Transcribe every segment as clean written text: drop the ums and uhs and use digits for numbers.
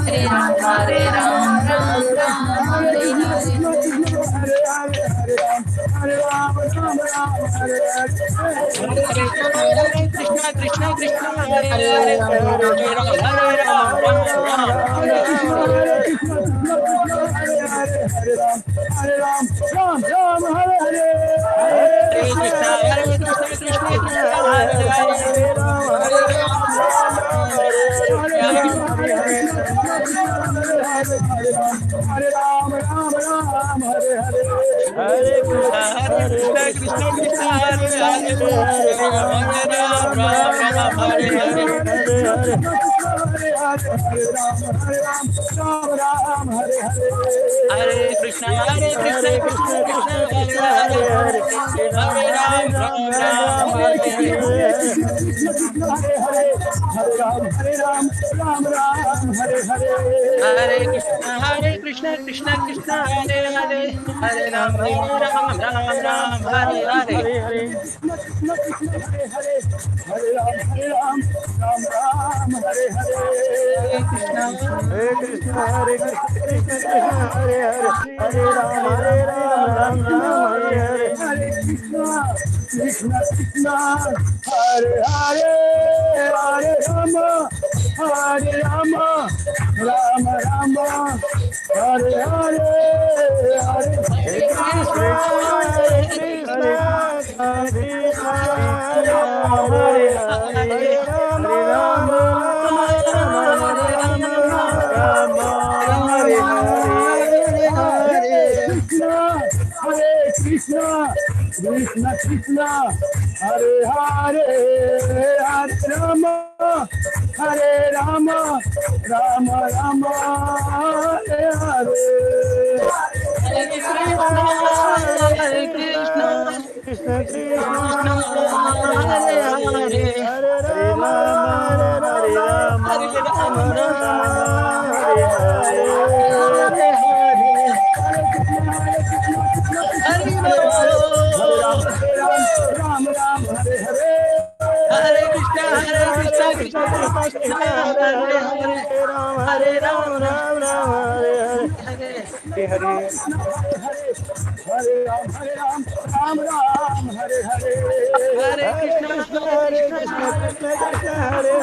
Hare Ram, Ram Ram, Hare Hare. Hare Krishna, Krishna Krishna, Hare Hare Hare, Ram, Ram Hare Ram, Ram, Hare Hare Ram, Ram, Ram Ram Ram, Ram, Hare Hare Hare. Hare. Hare Krishna, Krishna Krishna, Hare Hare, Hare Ram, Ram Ram, Hare Hare. Hare Krishna, Krishna Krishna, Hare Hare, Hare Ram, Ram Ram, Hare Hare. Hare Krishna, Krishna Krishna, Hare Hare, Hare Ram, Ram Ram, Hare Hare. Hare Krishna, Krishna Krishna, Hare Hare, Hare Ram, Ram Ram, Hare Hare. Hare Krishna. Hare Krishna, Krishna Krishna, Hare Hare, Hare Ram, Ram Ram, Hare Hare. Hare Krishna, Krishna Krishna, Hare Hare, Hare Rama, Hare Rama, Rama Rama, Hare Hare, Hare Krishna, Krishna Krishna, Hare Ram, Hare Hare, Hare Rama, Hare Rama, Rama Hare Hare, Hare Krishna, Krishna Krishna, Hare Hare, Hare Rama, Rama Rama, Hare Hare. Hare Krishna, Krishna Krishna Krishna, Krishna, Hare Hare Hare, Hare, Hare Rama, Hare Rama, Hare Ram, Rama Rama, Hare Hare. Hare Hare, Hare Rama. Ram Ram, Hare Hare. Hare Krishna, Krishna Krishna Krishna Krishna, Krishna, Hare Hare Hare, Hare, Hare Hare Ram, Ram, Ram Ram, Hare Hare. Hare. Hare Hare, Hare Ram, Ram Ram, Hare Hare. Hare Hare Krishna, Krishna, Krishna Krishna Krishna, Krishna, Hare Hare, Hare Ram, Hare Ram, Hare Ram, Hare Ram, Hare, Hare Hare. Ram Ram, Hare Hare. Hare Ram, Ram Ram, Hare Hare. Hare Krishna, Hare Krishna, Krishna Krishna, Hare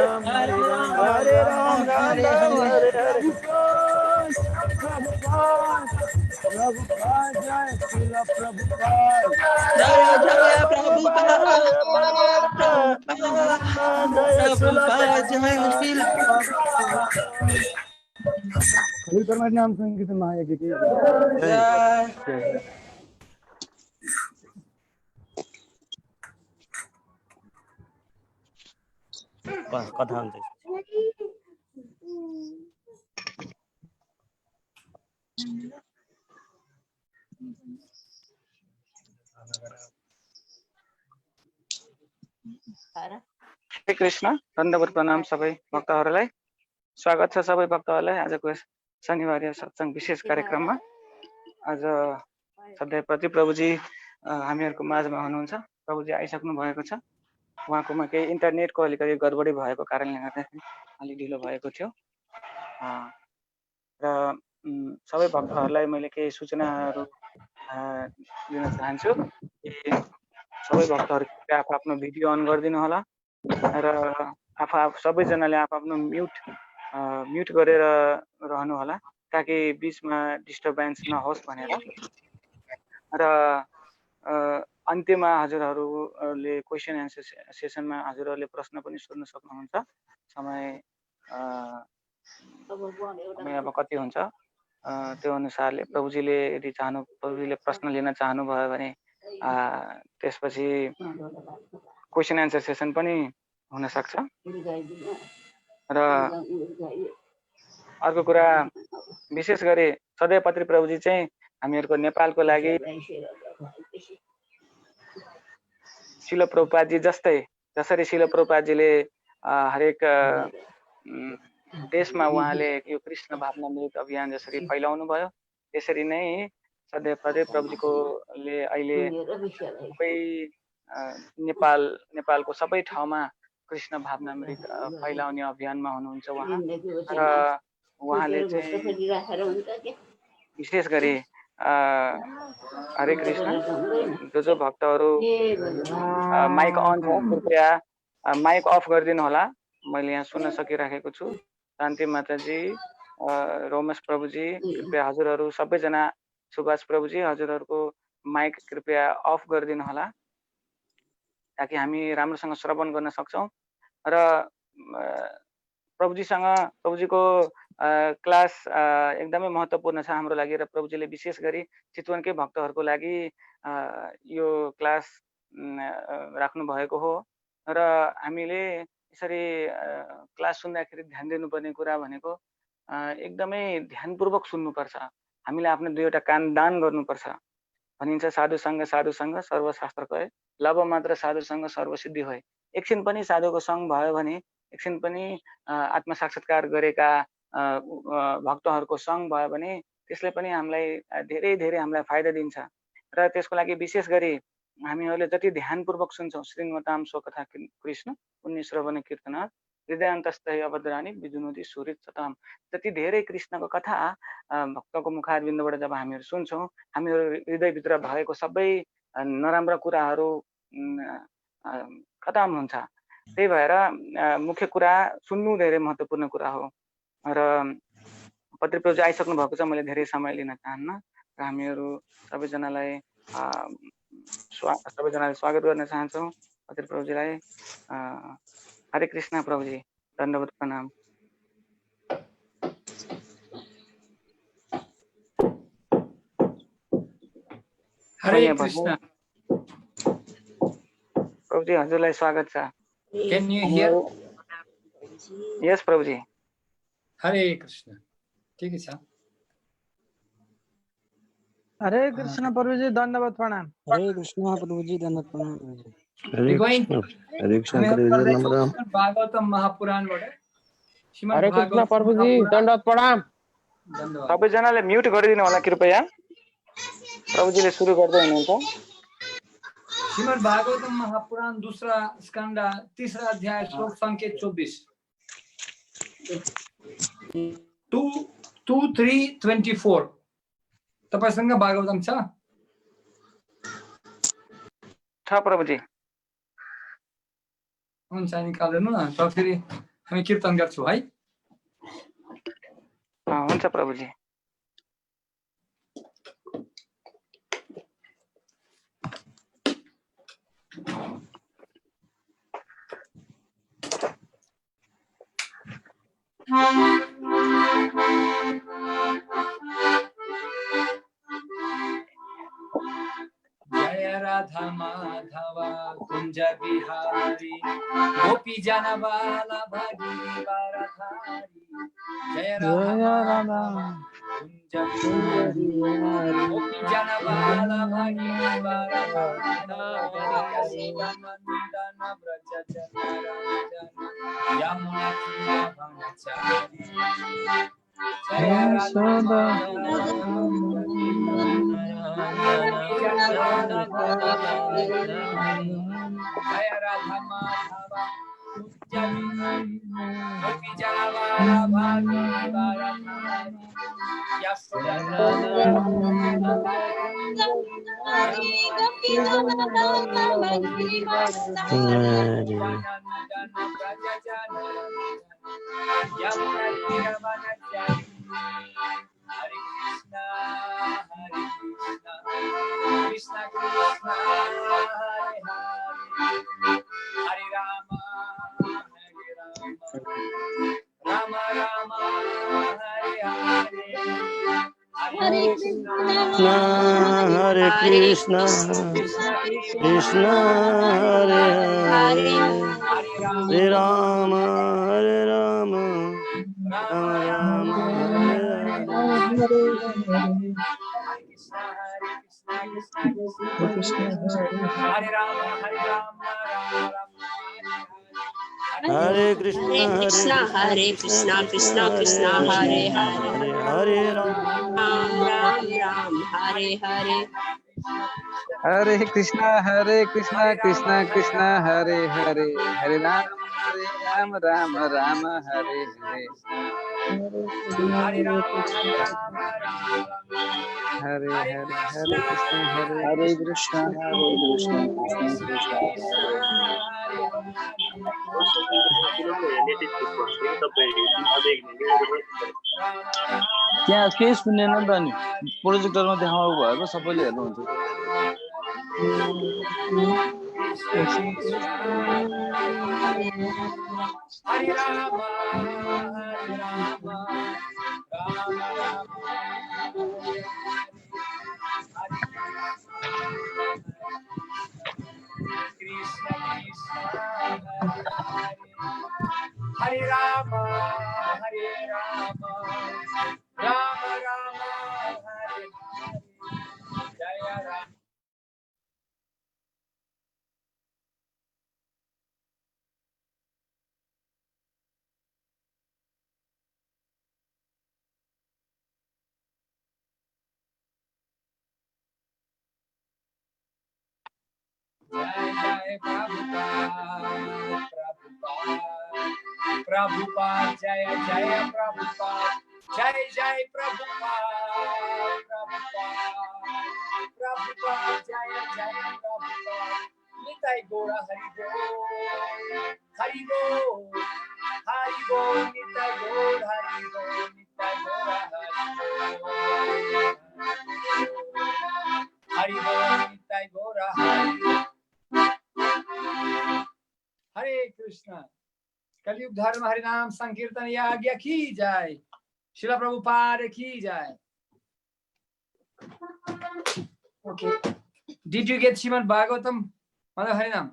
Ram, Hare Ram, Hare Ram, Ram, Ram Hare Ram, Hare. Hare Hare. Prabhupada, Jai Srila Prabhupada. Jaya Jaya Prabhupada, Prabhupada, Jai Prabhupada, Prabhupada, Jai Srila Prabhupada, Jaya Prabhupada. Srila Prabhupada. Khalil परमात्मा नाम संकीर्तन महायज्ञ की Jai. जय। कथा हुन्छ हरे कृष्ण, दण्डवत प्रणाम सबै भक्तहरूलाई। स्वागत छ सबै भक्तहरूलाई आजको शनिबार सत्सङ्ग विशेष कार्यक्रममा। आज सधैँ प्रति प्रभुजी हामीहरूको माझमा हुनुहुन्छ। प्रभुजी आइसक्नु भएको छ। उहाँकोमा केही इन्टरनेटको अलिकति गडबडी भएको कारणले गर्दाखेरि अलि ढिलो भएको थियो र सबै भक्तहरूलाई मैले केही सूचनाहरू दिन चाहन्छु कि सबै भक्तहरू आफ्नो भिडियो अन गरिदिनु होला र सबैजनाले आफ्नो म्युट गरेर रहनु होला ताकि बीचमा डिस्टर्बेन्स नहोस् भनेर। र अन्त्यमा हजुरहरूले क्वेसन एन्सर सेसनमा हजुरहरूले प्रश्न पनि सोध्न सक्नुहुन्छ। समय अब कति हुन्छ त्यो अनुसारले प्रभुजीले यदि प्रभुजीले प्रश्न लिन चाहनुभयो भने त्यसपछि क्वेसन एन्सर सेसन पनि हुन सक्छ। र अर्को कुरा विशेष गरी सधैँपत्री प्रभुजी चाहिँ हामीहरूको नेपालको लागि शिल प्रभुपादजी जस्तै जसरी शिल प्रभुपादजीले हरेक देशमा उहाँले यो कृष्ण भावनामृत अभियान जसरी फैलाउनु भयो त्यसरी नै सधैँ प्रदीप प्रभुजीकोले अहिले सबै नेपालको सबै ठाउँमा कृष्ण भावनामृत फैलाउने अभियानमा हुनुहुन्छ उहाँ र उहाँले चाहिँ विशेष गरी हरे कृष्ण जो भक्तहरू माइक अन छ कृपया माइक अफ गरिदिनु होला। मैले यहाँ सुन्न सकिराखेको छु। शान्ति माताजी, रोमेश प्रभुजी, कृपया हजुरहरू सबैजना, सुभाष प्रभुजी हजुरहरूको माइक कृपया अफ गरिदिनु होला ताकि हामी राम्रोसँग श्रवण गर्न सक्छौँ। र प्रभुजीको क्लास एकदमै महत्त्वपूर्ण छ हाम्रो लागि र प्रभुजीले विशेष गरी चितवनकै भक्तहरूको लागि यो क्लास राख्नु भएको हो र हामीले यसरी क्लास सुन्दाखेरि ध्यान दिनुपर्ने कुरा भनेको एकदमै ध्यानपूर्वक सुन्नुपर्छ। हामीले आफ्नो दुईवटा कान दान गर्नुपर्छ। भनिन्छ साधुसँग सर्वशास्त्रको है, लभ मात्र साधुसँग सर्वसिद्धि હોય। एकछिन पनि साधुको सङ्ग भयो भने, एकछिन पनि आत्म साक्षात्कार गरेका भक्तहरूको सङ्ग भयो भने त्यसले पनि हामीलाई धेरै धेरै हामीलाई फाइदा दिन्छ। र त्यसको लागि विशेष गरी हामीहरूले जति ध्यानपूर्वक सुन्छौँ श्रीमताम स्वकथा कृष्ण पुण्य श्रवण कीर्तन हृदयान्तस्थै अभद्राणी विजुनोति सुरित सताम। जति धेरै कृष्णको कथा भक्तको मुखारबिन्दबाट जब हामीहरू सुन्छौँ हामीहरू हृदयभित्र भएको सबै नराम्रा कुराहरू खतम हुन्छ। त्यही भएर मुख्य कुरा सुन्नु धेरै महत्त्वपूर्ण कुरा हो। र पत्रिप्रभुजी आइसक्नु भएको छ, मैले धेरै समय लिन चाहन्न र हामीहरू सबैजनालाई स्वागत गर्न चाहन्छौँ पत्रिप्रभुजीलाई। हरे कृष्ण प्रभुजी, दण्डवत प्रणाम। हरे कृष्ण प्रभुजी, हजुरलाई स्वागत छ। Can you hear? यस प्रभुजी। हरे कृष्ण। ठीक है। हरे कृष्ण प्रभुजी, दण्डवत प्रणाम। हरे कृष्ण प्रभुजी, दण्डवत प्रणाम। हरे कृष्ण भागवतम महापुराणबाट हरे कृष्ण प्रभुजी, दण्डवत प्रणाम। सबैजनाले म्युट गरिदिनु होला कृपया। प्रभुजीले सुरु गर्दै हुनुहुन्छ। श्रीमद् भागवतम महापुराण दूसरा स्कंद तीसरा अध्याय श्लोक संख्या 24 2:3-24। तपाईसँग भागवतम छ? प्रभुजी। हुन्छ, निकाल्नु न त फेरि हामी कीर्तन गर्छौँ है। हुन्छ प्रभुजी। जय राधा माधव कुंज बिहारी गोपी जन वल्लभ गिरिवरधारी। जय राधा कुंज बिहारी गोपी जन वल्लभ गिरिवरधारी। यशोदानंदन व्रज जनार्दन यमुना तीरवनचारी। जय राधा जय राधा माधव गोपी जन वल्लभ गिरिवरधारी। हरे कृष्णा कृष्णा कृष्णा हरे हरे, हरे राम राम राम हरे हरे। हरे कृष्णा हरे कृष्णा कृष्णा हरे हरे, हरे राम राम राम हरे हरे। हरे राम राम राम हरे कृष्णा हरे Krishna Krishna Krishna Hare Hare Hare Ram Ram Ram Ram Hare Hare Hare Krishna Krishna Krishna Hare Hare Hare Ram Ram Ram Hare Hare Hare Rama, Hare Rama, Rama Rama, हरे Hare Hare Hare Krishna, Krishna Hare Krishna Krishna, Krishna Krishna, Hare Rama, Rama, त्यहाँ केही सुनेन नि त नि प्रोजेक्टरमा देखाउनु भएको सबैले हेर्नुहुन्छ Krishna, Krishna, Hare Rama, Hare Rama, Rama Rama, Hare Krishna, Krishna, Hare Rama, Hare Rama, Rama Rama, Hare Hare, Jaya Rama. Jai Jai Prabhupada, Prabhupada, Prabhupada, Jaya Jaya Prabhupada, Jai Jai Prabhupada, Prabhupada, Prabhupada, Jaya Jaya Prabhupada, Nitai Gora Hari Bol, Hari Bol, Hari Bol, Nitai Gora Hari Bol, Nitai Gora Hari Bol, Nitai Gora Hari Bol. हरे कृष्णा कलयुग धर्म हरि नाम संकीर्तन या आज्ञा की जाए शिला प्रभुपाद की जाए okay did you get Srimad Bhagavatam मतलब हरि नाम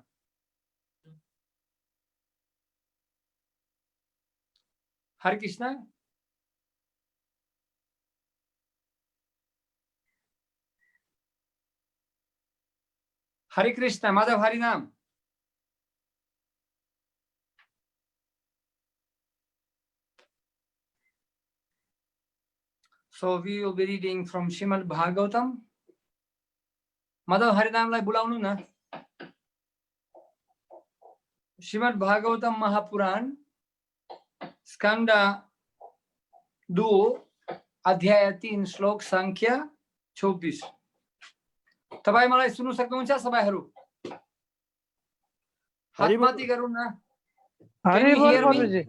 हरे कृष्णा हरे कृष्णा माधव हरि नाम So we will be reading from Srimad Bhagavatam. Madhav Harinamlai बुलाउनु न Srimad Bhagavatam Mahapuran Skanda 2 अध्याय 3 श्लोक संख्या 24 तपाई मलाई सुन्नु सक्नुहुन्छ सबैहरु हात माथि गरौँ न हरि बोल प्रभुजी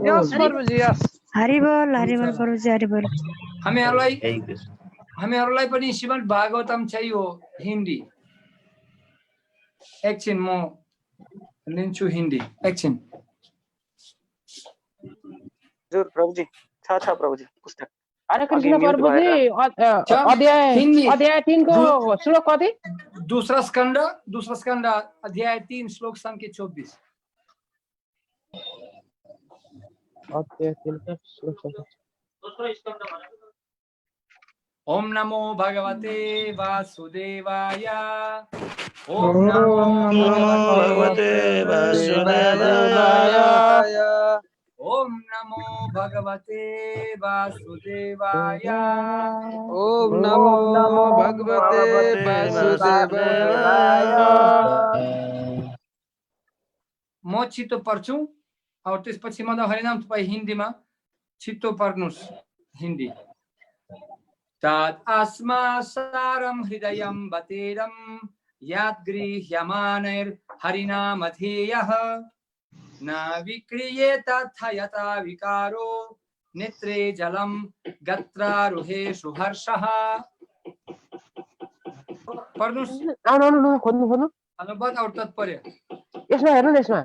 यस प्रभुजी यस हरि बोल प्रभुजी हरि बोल हामीहरुलाई पनि श्रीमद् भागवतम चाहियो हिन्दी एकछिन म लिन्छु हिन्दी एकछिन हजुर प्रभुजी छ प्रभुजी पुस्तक हरे कृष्ण प्रभुजी अध्याय 3 को श्लोक कति दूसरा स्कंद अध्याय 3 श्लोक संख्या 24 अध्याय 3 का श्लोक ओम नमो भगवते वासुदेवाय ओम नमो भगवते वासुदेवाय ओम नमो भगवते वासुदेवाय ओम नमो भगवते वासुदेवाय म छिटो पढ्छु और त्यसपछि म हरिनाम तपाई हिन्दीमा छिटो पढ्नुस् हिन्दी तत् अस्मा सारं हृदयं बतेरं याद्गृह्यमानैर् हरिनामधेयः न विक्रियेत यथा विकारो नेत्रे जलं गत्रारुहेषु हर्षः पढ्नुस् आउनु खोज्नु अनुवाद और तात्पर्य यसमा हेर्नु न यसमा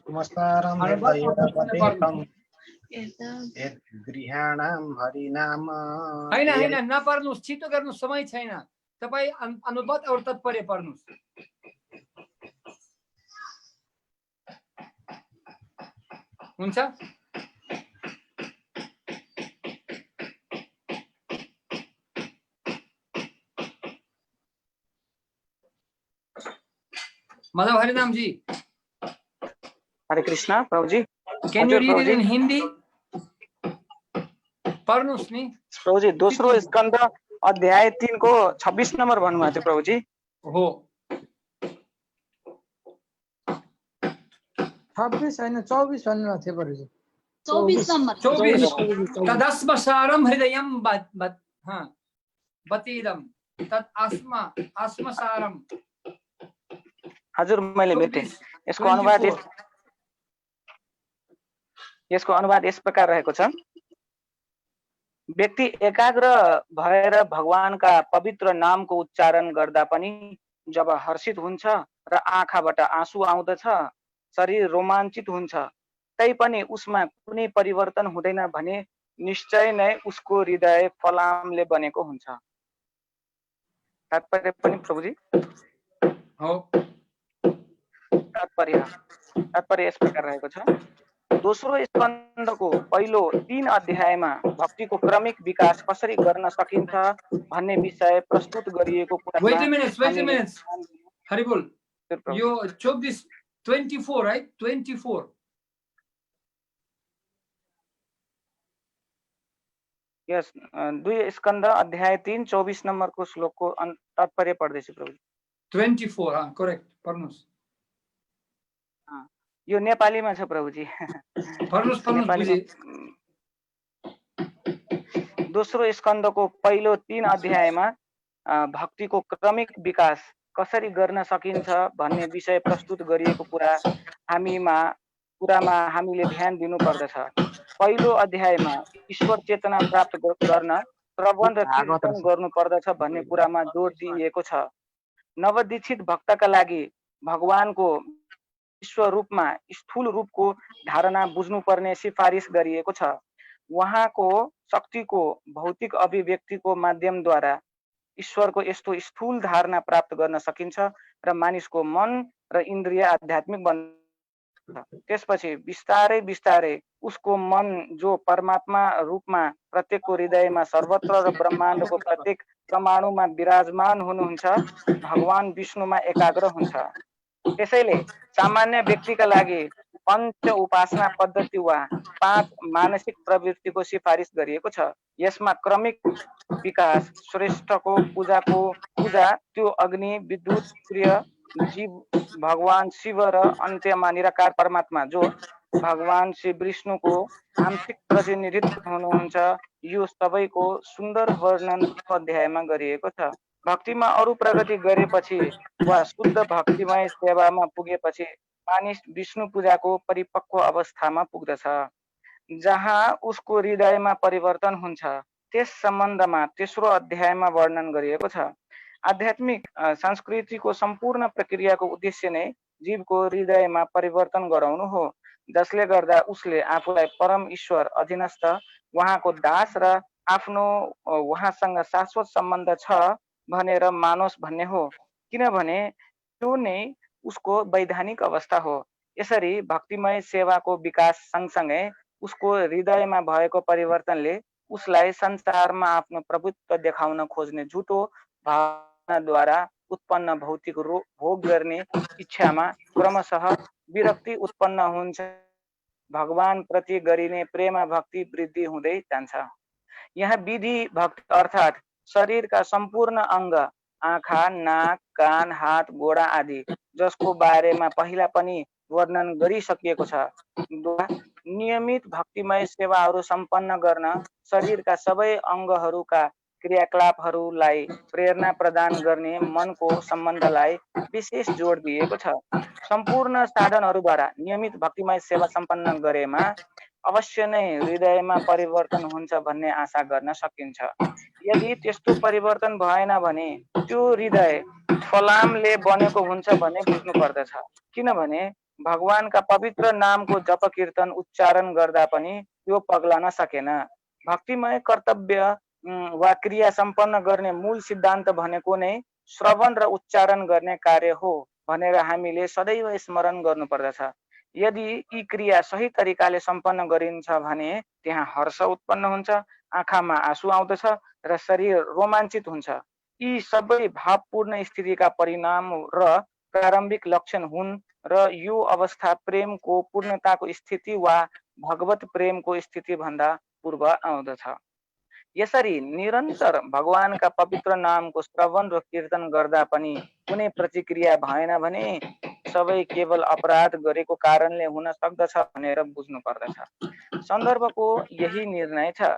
नमस्कारं हृदयपतेकं गृहाणां हरिनाम हैन नपढ्नुस् छिटो गर्नु समय छैन तपाई अनुवाद और तात्पर्य पढ्नुस् हुन्छ माधव हरिनाम जी हरे कृष्ण प्रभुजी। Can you हजुर read it Prabhuji. in Hindi? पढ्नुहोस् नि। प्रभुजी दोस्रो स्कन्द अध्याय 3 को 26 नम्बर भन्नुभएको थियो प्रभुजी। हो 26 होइन 24 भन्नुभएको थियो प्रभुजी। 24 नंबर 24 तदस्मसारम हृदयम बतीदम तत् आस्मसारम। हजुर मैले भेटे। यसको अनुवाद यस प्रकार रहेको छ। व्यक्ति एकाग्र भएर भगवानका पवित्र नामको उच्चारण गर्दा पनि जब हर्षित हुन्छ र आँखाबाट आँसु आउँदछ, शरीर रोमाञ्चित हुन्छ, तैपनि उसमा कुनै परिवर्तन हुँदैन भने निश्चय नै उसको हृदय फलामले बनेको हुन्छ। तात्पर्य पनि प्रभुजी तात्पर्य यस प्रकार रहेको छ। दोस्रो स्कन्धको पहिलो 3 अध्यायमा भक्तिको क्रमिक विकास कसरी गर्न सकिन्छ भन्ने विषय प्रस्तुत गरिएको कुरा। Wait a minute. हरिबोल। यो 24 right? 24. यस 2 स्कन्द अध्याय 3 24 नम्बरको श्लोकको तात्पर्य पढ्दैछु प्रभु। 24 करेक्ट पढ्नुस्। यो नेपालीमा छ प्रभुजी। पढ्नुस्। दोस्रो स्कन्धको पहिलो 3 अध्यायमा भक्तिको क्रमिक विकास कसरी गर्न सकिन्छ भन्ने विषय प्रस्तुत गरिएको कुरामा हामीले ध्यान दिनु पर्दछ। पहिलो अध्यायमा ईश्वर चेतना प्राप्त गर्न प्रबन्ध कीर्तन गर्नु पर्दछ भन्ने कुरामा जोड दिइएको छ। नवदीक्षित भक्तका लागि भगवानको विश्व रूपमा स्थूल रूपको धारणा बुझ्नुपर्ने सिफारिस गरिएको छ। उहाँको शक्तिको भौतिक अभिव्यक्तिको माध्यमद्वारा ईश्वरको यस्तो स्थूल धारणा प्राप्त गर्न सकिन्छ र मानिसको मन र इन्द्रिय आध्यात्मिक बन्छ। त्यसपछि बिस्तारै बिस्तारै उसको मन जो परमात्मा रूपमा प्रत्येकको हृदयमा सर्वत्र र ब्रह्माण्डको प्रत्येक परमाणुमा विराजमान हुनुहुन्छ, भगवान विष्णुमा एकाग्र हुन्छ। त्यसैले सामान्य व्यक्तिका लागि पञ्च उपासना पद्धति वा 5 मानसिक प्रवृत्तिको सिफारिस गरिएको छ। यसमा क्रमिक विकास, श्रेष्ठको पूजा, त्यो अग्नि, विद्युत, सूर्य, जीव, भगवान शिव र अन्त्यमा निराकार परमात्मा जो भगवान श्री विष्णुको आंशिक प्रतिनिधित्व हुनुहुन्छ, यो सबैको सुन्दर वर्णन अध्यायमा गरिएको छ। भक्तिमा अरु प्रगति गरेपछि वा शुद्ध भक्तिमय सेवामा पुगेपछि मानिस विष्णु पूजाको परिपक्व अवस्थामा पुग्दछ, जहाँ उसको हृदयमा परिवर्तन हुन्छ। त्यस सम्बन्धमा तेस्रो अध्यायमा वर्णन गरिएको छ। आध्यात्मिक संस्कृतिको सम्पूर्ण प्रक्रियाको उद्देश्य नै जीवको हृदयमा परिवर्तन गराउनु हो, जसले गर्दा उसले आफूलाई परम ईश्वर अधीनस्थ, उहाँको दास र आफ्नो उहाँसँग शाश्वत सम्बन्ध छ भनेर मानोस् भन्ने हो, किनभने त्यो नै उसको वैधानिक अवस्था हो। यसरी भक्तिमय सेवाको विकास सँगसँगै उसको हृदयमा भएको परिवर्तनले उसलाई संसारमा आफ्नो प्रभुत्व देखाउन खोज्ने झुटो भावनाद्वारा उत्पन्न भौतिक भोग गर्ने इच्छामा क्रमशः विरक्ति उत्पन्न हुन्छ। भगवान प्रति गरिने प्रेम भक्ति वृद्धि हुँदै जान्छ। यहाँ विधि भक्ति अर्थात् शरीरका सम्पूर्ण अंग, आँखा, नाक, कान, हात, गोडा आदि, जसको बारेमा पहिला पनि वर्णन गरिसकिएको छ, नियमित भक्तिमय सेवाहरू सम्पन्न गर्न शरीरका सबै अंगहरूका क्रियाकलापहरूलाई प्रेरणा प्रदान गर्ने मनको सम्बन्धलाई विशेष जोड दिएको छ। सम्पूर्ण साधनहरूद्वारा नियमित भक्तिमय सेवा सम्पन्न गरेमा अवश्य नै हृदयमा परिवर्तन हुन्छ भन्ने आशा गर्न सकिन्छ। यदि त्यस्तो परिवर्तन भएन भने त्यो हृदय फलामले बनेको हुन्छ भन्ने बुझ्नु पर्दछ, किनभने भगवानका पवित्र नामको जप कीर्तन उच्चारण गर्दा पनि त्यो पग्लन सकेन। भक्तिमय कर्तव्य वा क्रिया सम्पन्न गर्ने मूल सिद्धान्त भनेको नै श्रवण र उच्चारण गर्ने कार्य हो भनेर हामीले सदैव स्मरण गर्नुपर्दछ। यदि यी क्रिया सही तरिकाले सम्पन्न गरिन्छ भने त्यहाँ हर्ष उत्पन्न हुन्छ, आँखामा आँसु आउँदछ र शरीर रोमाञ्चित हुन्छ। यी सबै भावपूर्ण स्थितिका परिणाम र प्रारम्भिक लक्षण हुन् र यो अवस्था प्रेमको पूर्णताको स्थिति वा भगवत प्रेमको स्थिति भन्दा पूर्व आउँदछ। यसरी निरन्तर भगवानका पवित्र नामको श्रवण र कीर्तन गर्दा पनि कुनै प्रतिक्रिया भएन भने सबै केवल अपराध गरेको कारणले हुन सक्दछ भनेर बुझ्नु पर्दछ। सन्दर्भको यही निर्णय छ।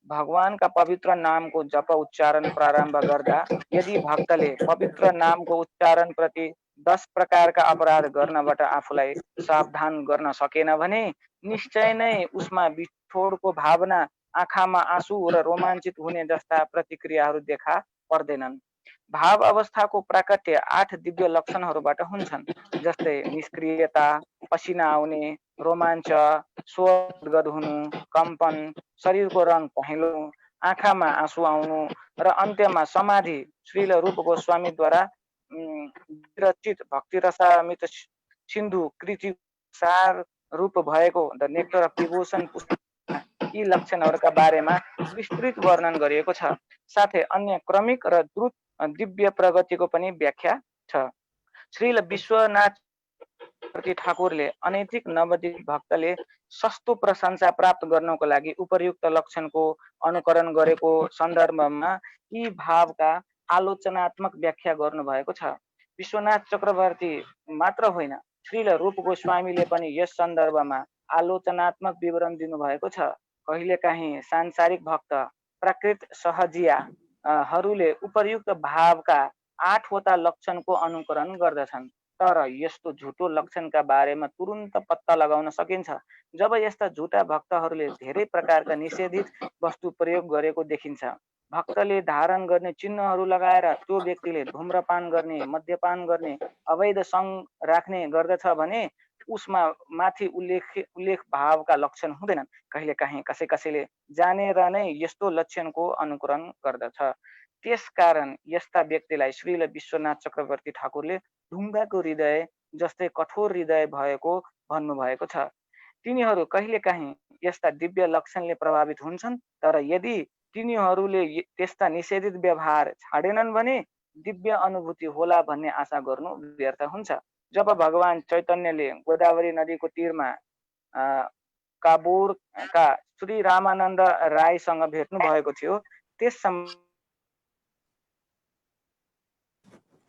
भगवानका पवित्र नामको जप उच्चारण प्रारम्भ गर्दा यदि भक्तले पवित्र नामको उच्चारण प्रति 10 प्रकारका अपराध गर्नबाट आफूलाई सावधान गर्न सकेन भने निश्चय नै उसमा बिछोडको भावना, आँखामा आँसु र रोमाञ्चित हुने जस्ता प्रतिक्रियाहरू देखा पर्दैनन्। भाव अवस्थाको प्राकट्य 8 दिव्य लक्षणहरूबाट हुन्छन्, जस्तै निष्क्रियता, पसिना आउने, रोमाञ्च, स्वर हुनु, कम्पन, शरीरको रङ पहेँलो, आँखामा आँसु आउनु र अन्त्यमा समाधि। श्रील रूप गोस्वामीद्वारा विरचित भक्ति रसामृत सिन्धु कृति सार रूप भएको द नेक्टर अफ डिभोसन यी लक्षणहरूका बारेमा विस्तृत वर्णन गरिएको छ। साथै अन्य क्रमिक र द्रुत दिव्य प्रगतिको पनि व्याख्या छ। श्रील विश्वनाथ ठाकुरले अनैतिक नवद्वीप भक्तले सस्तो प्रशंसा प्राप्त गर्नको लागि उपर्युक्त लक्षणको अनुकरण गरेको सन्दर्भमा यी भावका आलोचनात्मक व्याख्या गर्नुभएको छ। विश्वनाथ चक्रवर्ती मात्र होइन, श्रील रूप गोस्वामीले पनि यस सन्दर्भमा आलोचनात्मक विवरण दिनुभएको छ। कहिलेकाहीँ सांसारिक भक्त प्राकृत सहजिया हरूले उपर्युक्त भावका 8 वटा लक्षणको अनुकरण गर्दछन्, तर यस्तो झुटो लक्षणका बारेमा तुरुन्त पत्ता लगाउन सकिन्छ जब यस्ता झुटा भक्तहरूले धेरै प्रकारका निषेधित वस्तु प्रयोग गरेको देखिन्छ। भक्तले धारण गर्ने चिन्हहरू लगाएर त्यो व्यक्तिले धूम्रपान गर्ने, मद्यपान गर्ने, अवैध सङ्ग राख्ने गर्दछ भने उसमा माथि उल्लेख भावका लक्षण हुँदैनन्। कहिलेकाहीँ कसैले जानेर नै यस्तो लक्षणको अनुकरण गर्दछ। त्यसकारण यस्ता व्यक्तिलाई श्रील विश्वनाथ चक्रवर्ती ठाकुरले ढुङ्गाको हृदय जस्तै कठोर हृदय भएको भन्नुभएको छ। तिनीहरू कहिलेकाहीँ यस्ता दिव्य लक्षणले प्रभावित हुन्छन्, तर यदि तिनीहरूले त्यस्ता निषेधित व्यवहार छाडेनन् भने दिव्य अनुभूति होला भन्ने आशा गर्नु व्यर्थ हुन्छ। जब भगवान चैतन्यले गोदावरी नदीको तीरमा काबोरका श्री रामानन्द रायसँग भेट्नु भएको थियो, त्यस समय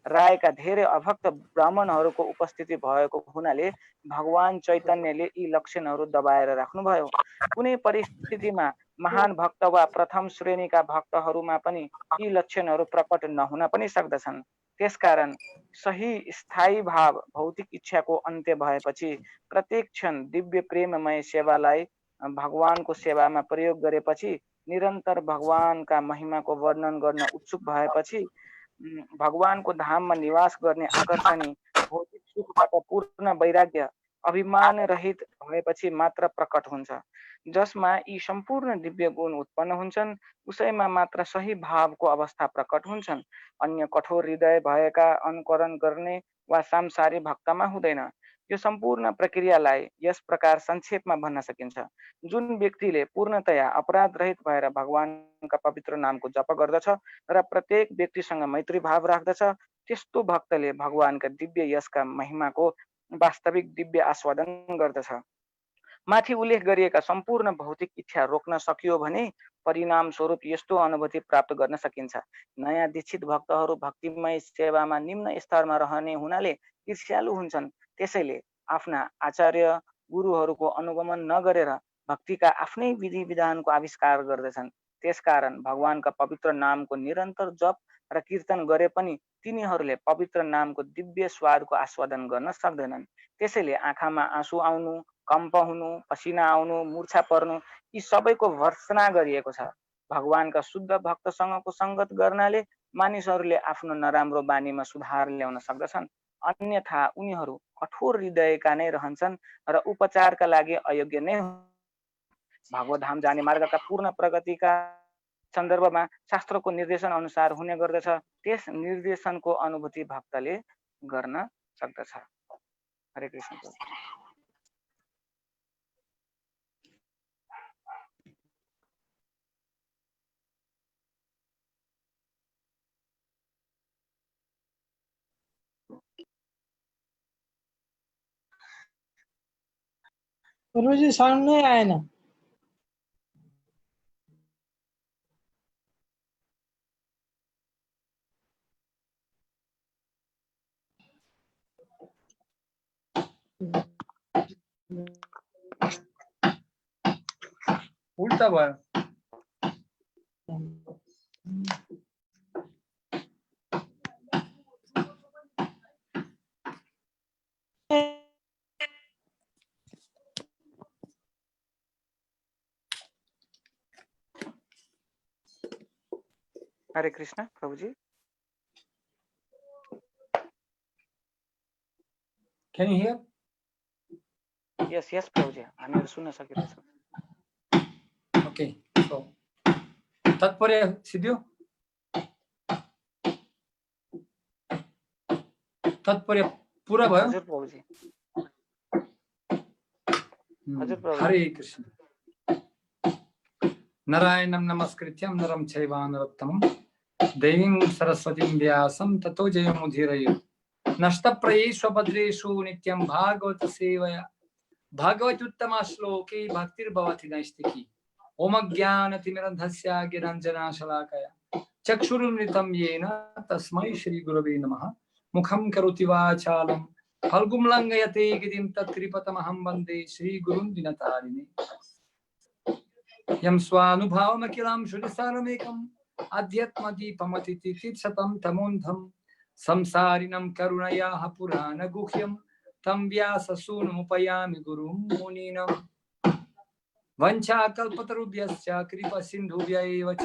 रायका धेरै अभक्त ब्राह्मणहरूको उपस्थिति भएको हुनाले भगवान चैतन्यले यी लक्षणहरू दबाएर राख्नुभयो। कुनै परिस्थितिमा महान भक्त वा प्रथम श्रेणीका भक्तहरूमा पनि यी लक्षणहरू प्रकट नहुन पनि सक्दछन्। त्यसकारण सही स्थायी भाव भौतिक इच्छाको अन्त्य भएपछि प्रत्येक क्षण दिव्य प्रेममय सेवालाई भगवानको सेवामा प्रयोग गरेपछि, निरन्तर भगवानका महिमाको वर्णन गर्न उत्सुक भएपछि, भगवानको धाममा निवास गर्ने आकर्षणी भौतिक सुखबाट पूर्ण वैराग्य अभिमान रहित भएपछि मात्र प्रकट हुन्छ। जसमा यी सम्पूर्ण दिव्य गुण उत्पन्न हुन्छन् उसैमा मात्र सही भावको अवस्था प्रकट हुन्छन्। अन्य कठोर हृदय भएका अनुकरण गर्ने वा सांसारिक भक्तमा हुँदैन। यो सम्पूर्ण प्रक्रियालाई यस प्रकार संक्षेपमा भन्न सकिन्छ। जुन व्यक्तिले पूर्णतया अपराध रहित भएर भगवानका पवित्र नामको जप गर्दछ र प्रत्येक व्यक्तिसँग मैत्री भाव राख्दछ, त्यस्तो भक्तले भगवानका दिव्य यशका महिमाको वास्तविक दिव्य आस्वादन गर्दछ। माथि उल्लेख गरिएका सम्पूर्ण भौतिक इच्छा रोक्न सकियो भने परिणाम स्वरूप यस्तो अनुभूति प्राप्त गर्न सकिन्छ। नयाँ दीक्षित भक्तहरू भक्तिमय सेवामा निम्न स्तरमा रहने हुनाले ईर्ष्यालु हुन्छन्। त्यसैले आफ्ना आचार्य गुरुहरूको अनुगमन नगरेर भक्तिका आफ्नै विधि विधानको आविष्कार गर्दछन्। त्यसकारण भगवानका पवित्र नामको निरन्तर जप र कीर्तन गरे पनि तिनीहरूले पवित्र नामको दिव्य स्वादको आस्वादन गर्न सक्दैनन्। त्यसैले आँखामा आँसु आउनु, कम्प हुनु, पसिना आउनु, मूर्छा पर्नु यी सबैको भर्त्सना गरिएको छ। भगवानका शुद्ध भक्तसँगको सङ्गत गर्नाले मानिसहरूले आफ्नो नराम्रो बानीमा सुधार ल्याउन सक्दछन्, अन्यथा उनीहरू कठोर हृदयका नै रहन्छन् र उपचारका लागि अयोग्य नै। भगवत धाम जाने मार्गका पूर्ण प्रगतिका सन्दर्भमा शास्त्रको निर्देशन अनुसार हुने गर्दछ। त्यस निर्देशनको अनुभूति भक्तले गर्न सक्दछ। हरे कृष्ण। गुरुजी साउन्ड नै आएन। उल्टा भयो। हरे कृष्ण प्रभुजी। Can you hear? यस यस प्रभुजी, हामीहरू सुन्न सकिरहेछौँ। Okay, so तात्पर्य सिद्धियो? तात्पर्य पूरा भयो? हजुर प्रभुजी। हजुर प्रभुजी। हरे कृष्ण। नारायणं नमस्कृत्यं नरं चैव नरोत्तमं देवीं सरस्वतीं व्यासं ततो जयमुदीरये। नष्टप्रायेषु भद्रेषु नित्यं भागवत सेवया भागवतोत्तम श्लोके भक्तिर्भवति नैष्टिकी। ओम ज्ञानतिमिरन्धस्य ज्ञानाञ्जनशलाकया चक्षुरुन्मिलितं येन तस्मै श्रीगुरवे नमः। मुखं करोति वाचालं फल्गुं लङ्घयते गिरिं तत्कृपतमहं वन्दे श्रीगुरुं दिनतारिणे। यं स्वानुभावमखिलं श्रुतिसारमेकम् अध्यात्मदीपमतितीर्थं तमोन्धं संसारिणं करुणयाः पुराणगुह्यं तं व्याससूनुमुपयामि गुरुं मुनीनां। वञ्चाकल्पतरुभ्यश्च कृपासिन्धुभ्य एव च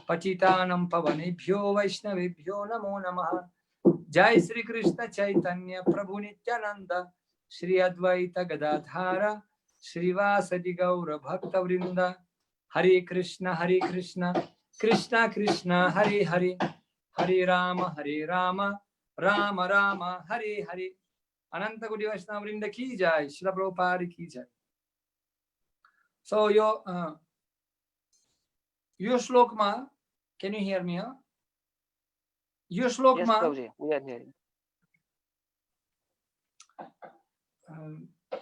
पतितानां पावनेभ्यो वैष्णवेभ्यो नमो नमः। जय श्री कृष्ण चैतन्य प्रभु नित्यानंद श्री अद्वैत गदाधर श्रीवासदि गौर भक्तवृंद। हरे कृष्ण कृष्ण कृष्ण हरे हरे, हरे राम राम राम हरे हरे। अनंत कोटि वैष्णव वृंद की जय, श्रील प्रभुपाद की जय। So यो श्लोक में, can you hear me? यो श्लोक Yes में प्रभुजी, we are hearing.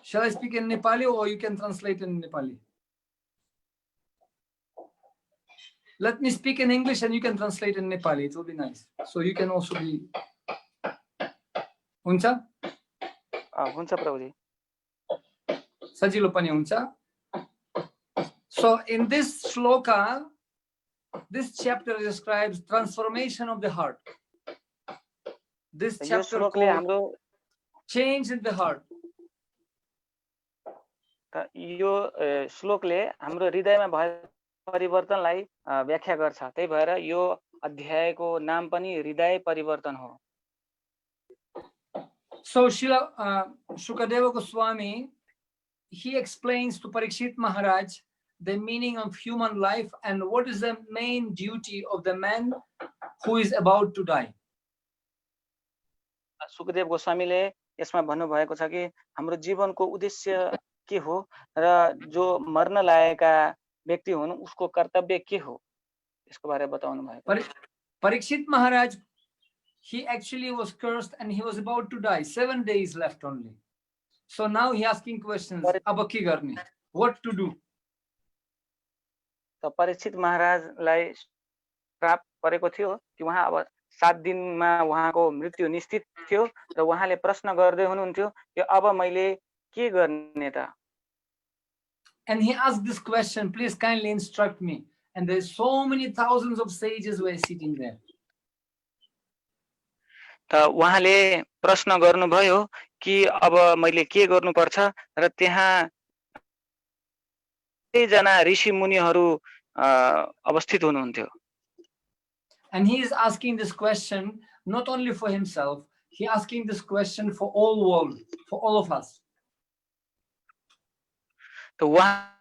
Shall I speak in Nepali or you can translate in Nepali? Let me speak in English and you can translate in Nepali. It will be nice. So you can also be. Huncha? हुन्छ प्रभुजी। Sajilo pani huncha. So in this shloka, this chapter describes transformation of the heart. This chapter called change in the heart. यो श्लोकले हाम्रो हृदयमा भएको परिवर्तनलाई व्याख्या गर्छ। त्यही भएर यो अध्यायको नाम पनि हृदय परिवर्तन हो। So Srila Shukadeva Goswami, he explains to Parikshit Maharaj the meaning of human life and what is the main duty of the man who is about to die. Sukhdev गोस्वामीले यसमा भन्नुभएको छ कि हाम्रो जीवनको उद्देश्य के हो र जो मर्न लागेका व्यक्ति हुन् उसको कर्तव्य के हो, यसको बारेमा बताउनु भएको। Parikshit Maharaj, he actually was cursed and he was about to die. 7 days left only. So now he asking questions. Aba ke garne? What to do? त परीक्षित महाराजलाई श्राप परेको थियो कि उहाँ अब 7 दिनमा उहाँको मृत्यु निश्चित थियो र उहाँले प्रश्न गर्दै हुनुहुन्थ्यो कि अब मैले के गर्ने त। And he asked this question, please kindly instruct me. And there's so many thousands of sages were sitting there. त उहाँले प्रश्न गर्नुभयो कि अब मैले के गर्नुपर्छ र त्यहाँ जना ऋषि मुनिहरू अवस्थित हुनुहुन्थ्यो। And he is asking this question not only for himself, he asking this question for all world, for all of us. त उहाँ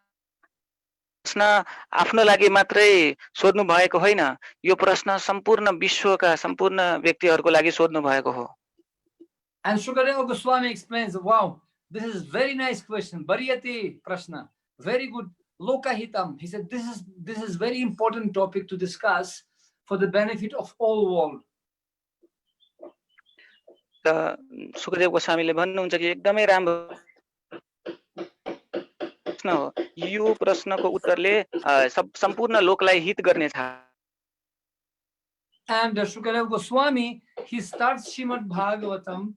प्रश्न आफ्नो लागि मात्रै सोध्नु भएको होइन, यो प्रश्न सम्पूर्ण विश्वका सम्पूर्ण व्यक्तिहरूको लागि सोध्नु भएको हो। And Shukadeva Goswami explains, wow, this is very nice question. Variyate prashna, very good. Lokahitam. He said, this is very important topic to discuss for the benefit of all world. त सुखदेव गोस्वामीले भन्नुहुन्छ कि एकदमै राम्रो प्रश्न हो। यो प्रश्नको उत्तरले सम्पूर्ण लोकलाई हित गर्नेछ। And Shukadeva Goswami, he starts Srimad Bhagavatam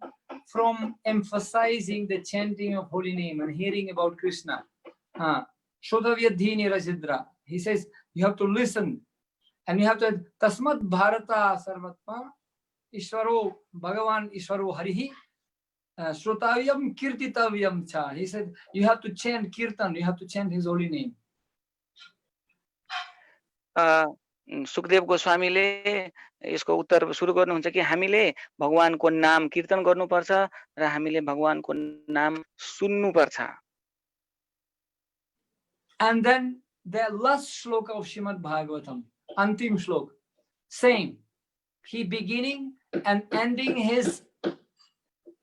from emphasizing the chanting of holy name and hearing about Krishna. Shodavya Dhini Rajidra. He says, you have to listen and you have to Tasmat Bharata Sarvatma Ishvaro Bhagavan Ishvaro Harihi Shrutavyam Kirtitavyam Cha. He said, you have to chant Kirtan, you have to chant his holy name. Sukhdev गोस्वामीले यसको उत्तर सुरु गर्नुहुन्छ कि हामीले भगवानको नाम कीर्तन गर्नुपर्छ र हामीले भगवानको नाम सुन्नुपर्छ। And then the last shloka of Srimad Bhagavatam, Antim Shlok, same. He beginning and ending his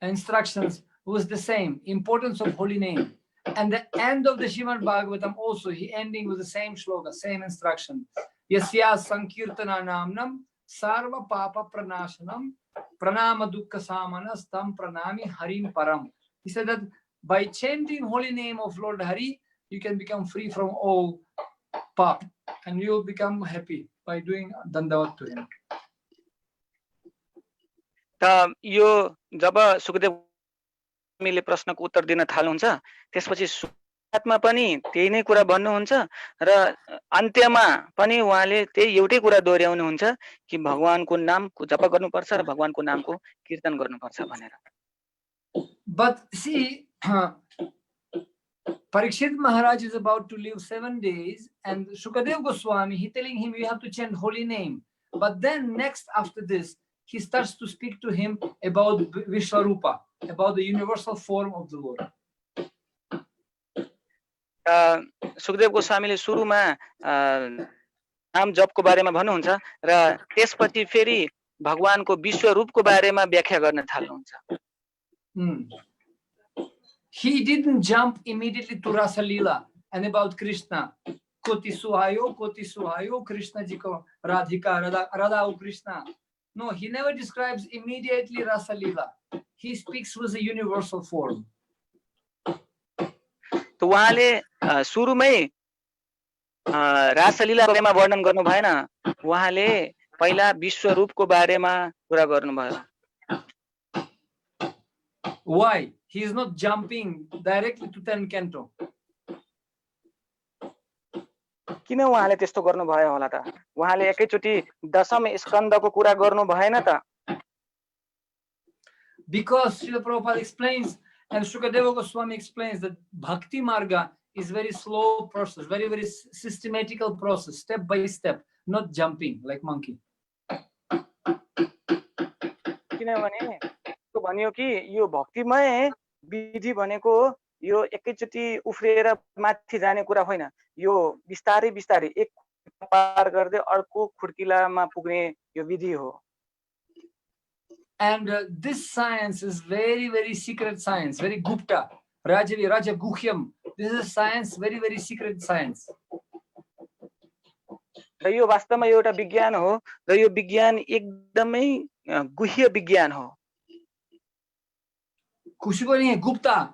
instructions was the same. Importance of holy name. And the end of the Srimad Bhagavatam also, he ending with the same shloka, same instruction. Yasya Sankirtana Namnam Sarva Papa Pranashanam Pranama Dukkha Samanas Tam Pranami Harim Param. He said that by chanting holy name of Lord Hari, you can become free from all pap and you will become happy by doing dandavat to him. यो जब सुखदेव गोस्वामीले प्रश्नको उत्तर दिन थाल्नुहुन्छ त्यसपछि सुरुवातमा पनि त्यही नै कुरा भन्नुहुन्छ र अन्त्यमा पनि उहाँले त्यही एउटै कुरा दोहोर्याउनुहुन्छ कि भगवानको नामको जप गर्नुपर्छ र भगवानको नामको कीर्तन गर्नुपर्छ भनेर। But see, Parikshit Maharaj is about to live 7 days and Shukadeva Goswami, he telling him you have to chant holy name. But then next after this, he starts to speak to him about Vishwarupa, about the universal form of the Lord. Sukhdev गोस्वामीले सुरुमा नाम जपको बारेमा भन्नुहुन्छ र त्यसपछि फेरि भगवानको विश्व रूपको बारेमा व्याख्या गर्न थाल्नुहुन्छ। He didn't jump immediately to Rasa Leela and about Krishna. Koti Suhayo, Krishna ji ko Radhika, Radha Krishna. No, he never describes immediately Rasa Leela. He speaks with a universal form. तो उहाँले सुरुमै रासलीला बारेमा वर्णन गर्नु भएन, उहाँले पहिला विश्व रूपको बारेमा कुरा गर्नुभयो। Why? He is not jumping directly to 10 canto. किन उहाँले त्यस्तो गर्नुभयो होला त? उहाँले एकैचोटी 10औं स्कन्धको कुरा गर्नु भएन त? Because Srila Prabhupada explains and Shukadeva Goswami explains that Bhakti Marga is very slow process, very systematical process, step by step, not jumping like monkey. किनभने तो भनियो कि यो भक्तिमय विधि भनेको यो एकैचोटी उफ्रिएर माथि जाने कुरा होइन, यो बिस्तारै बिस्तारै एक पार गर्दै अर्को खुड्किलामा पुग्ने यो विधि हो। And this science is very secret science, very Gupta, Raja Guhyam. This is a science, very secret science. र यो वास्तवमा एउटा विज्ञान हो र यो विज्ञान एकदमै गुह्य विज्ञान हो। कुछ को नहीं है, Gupta,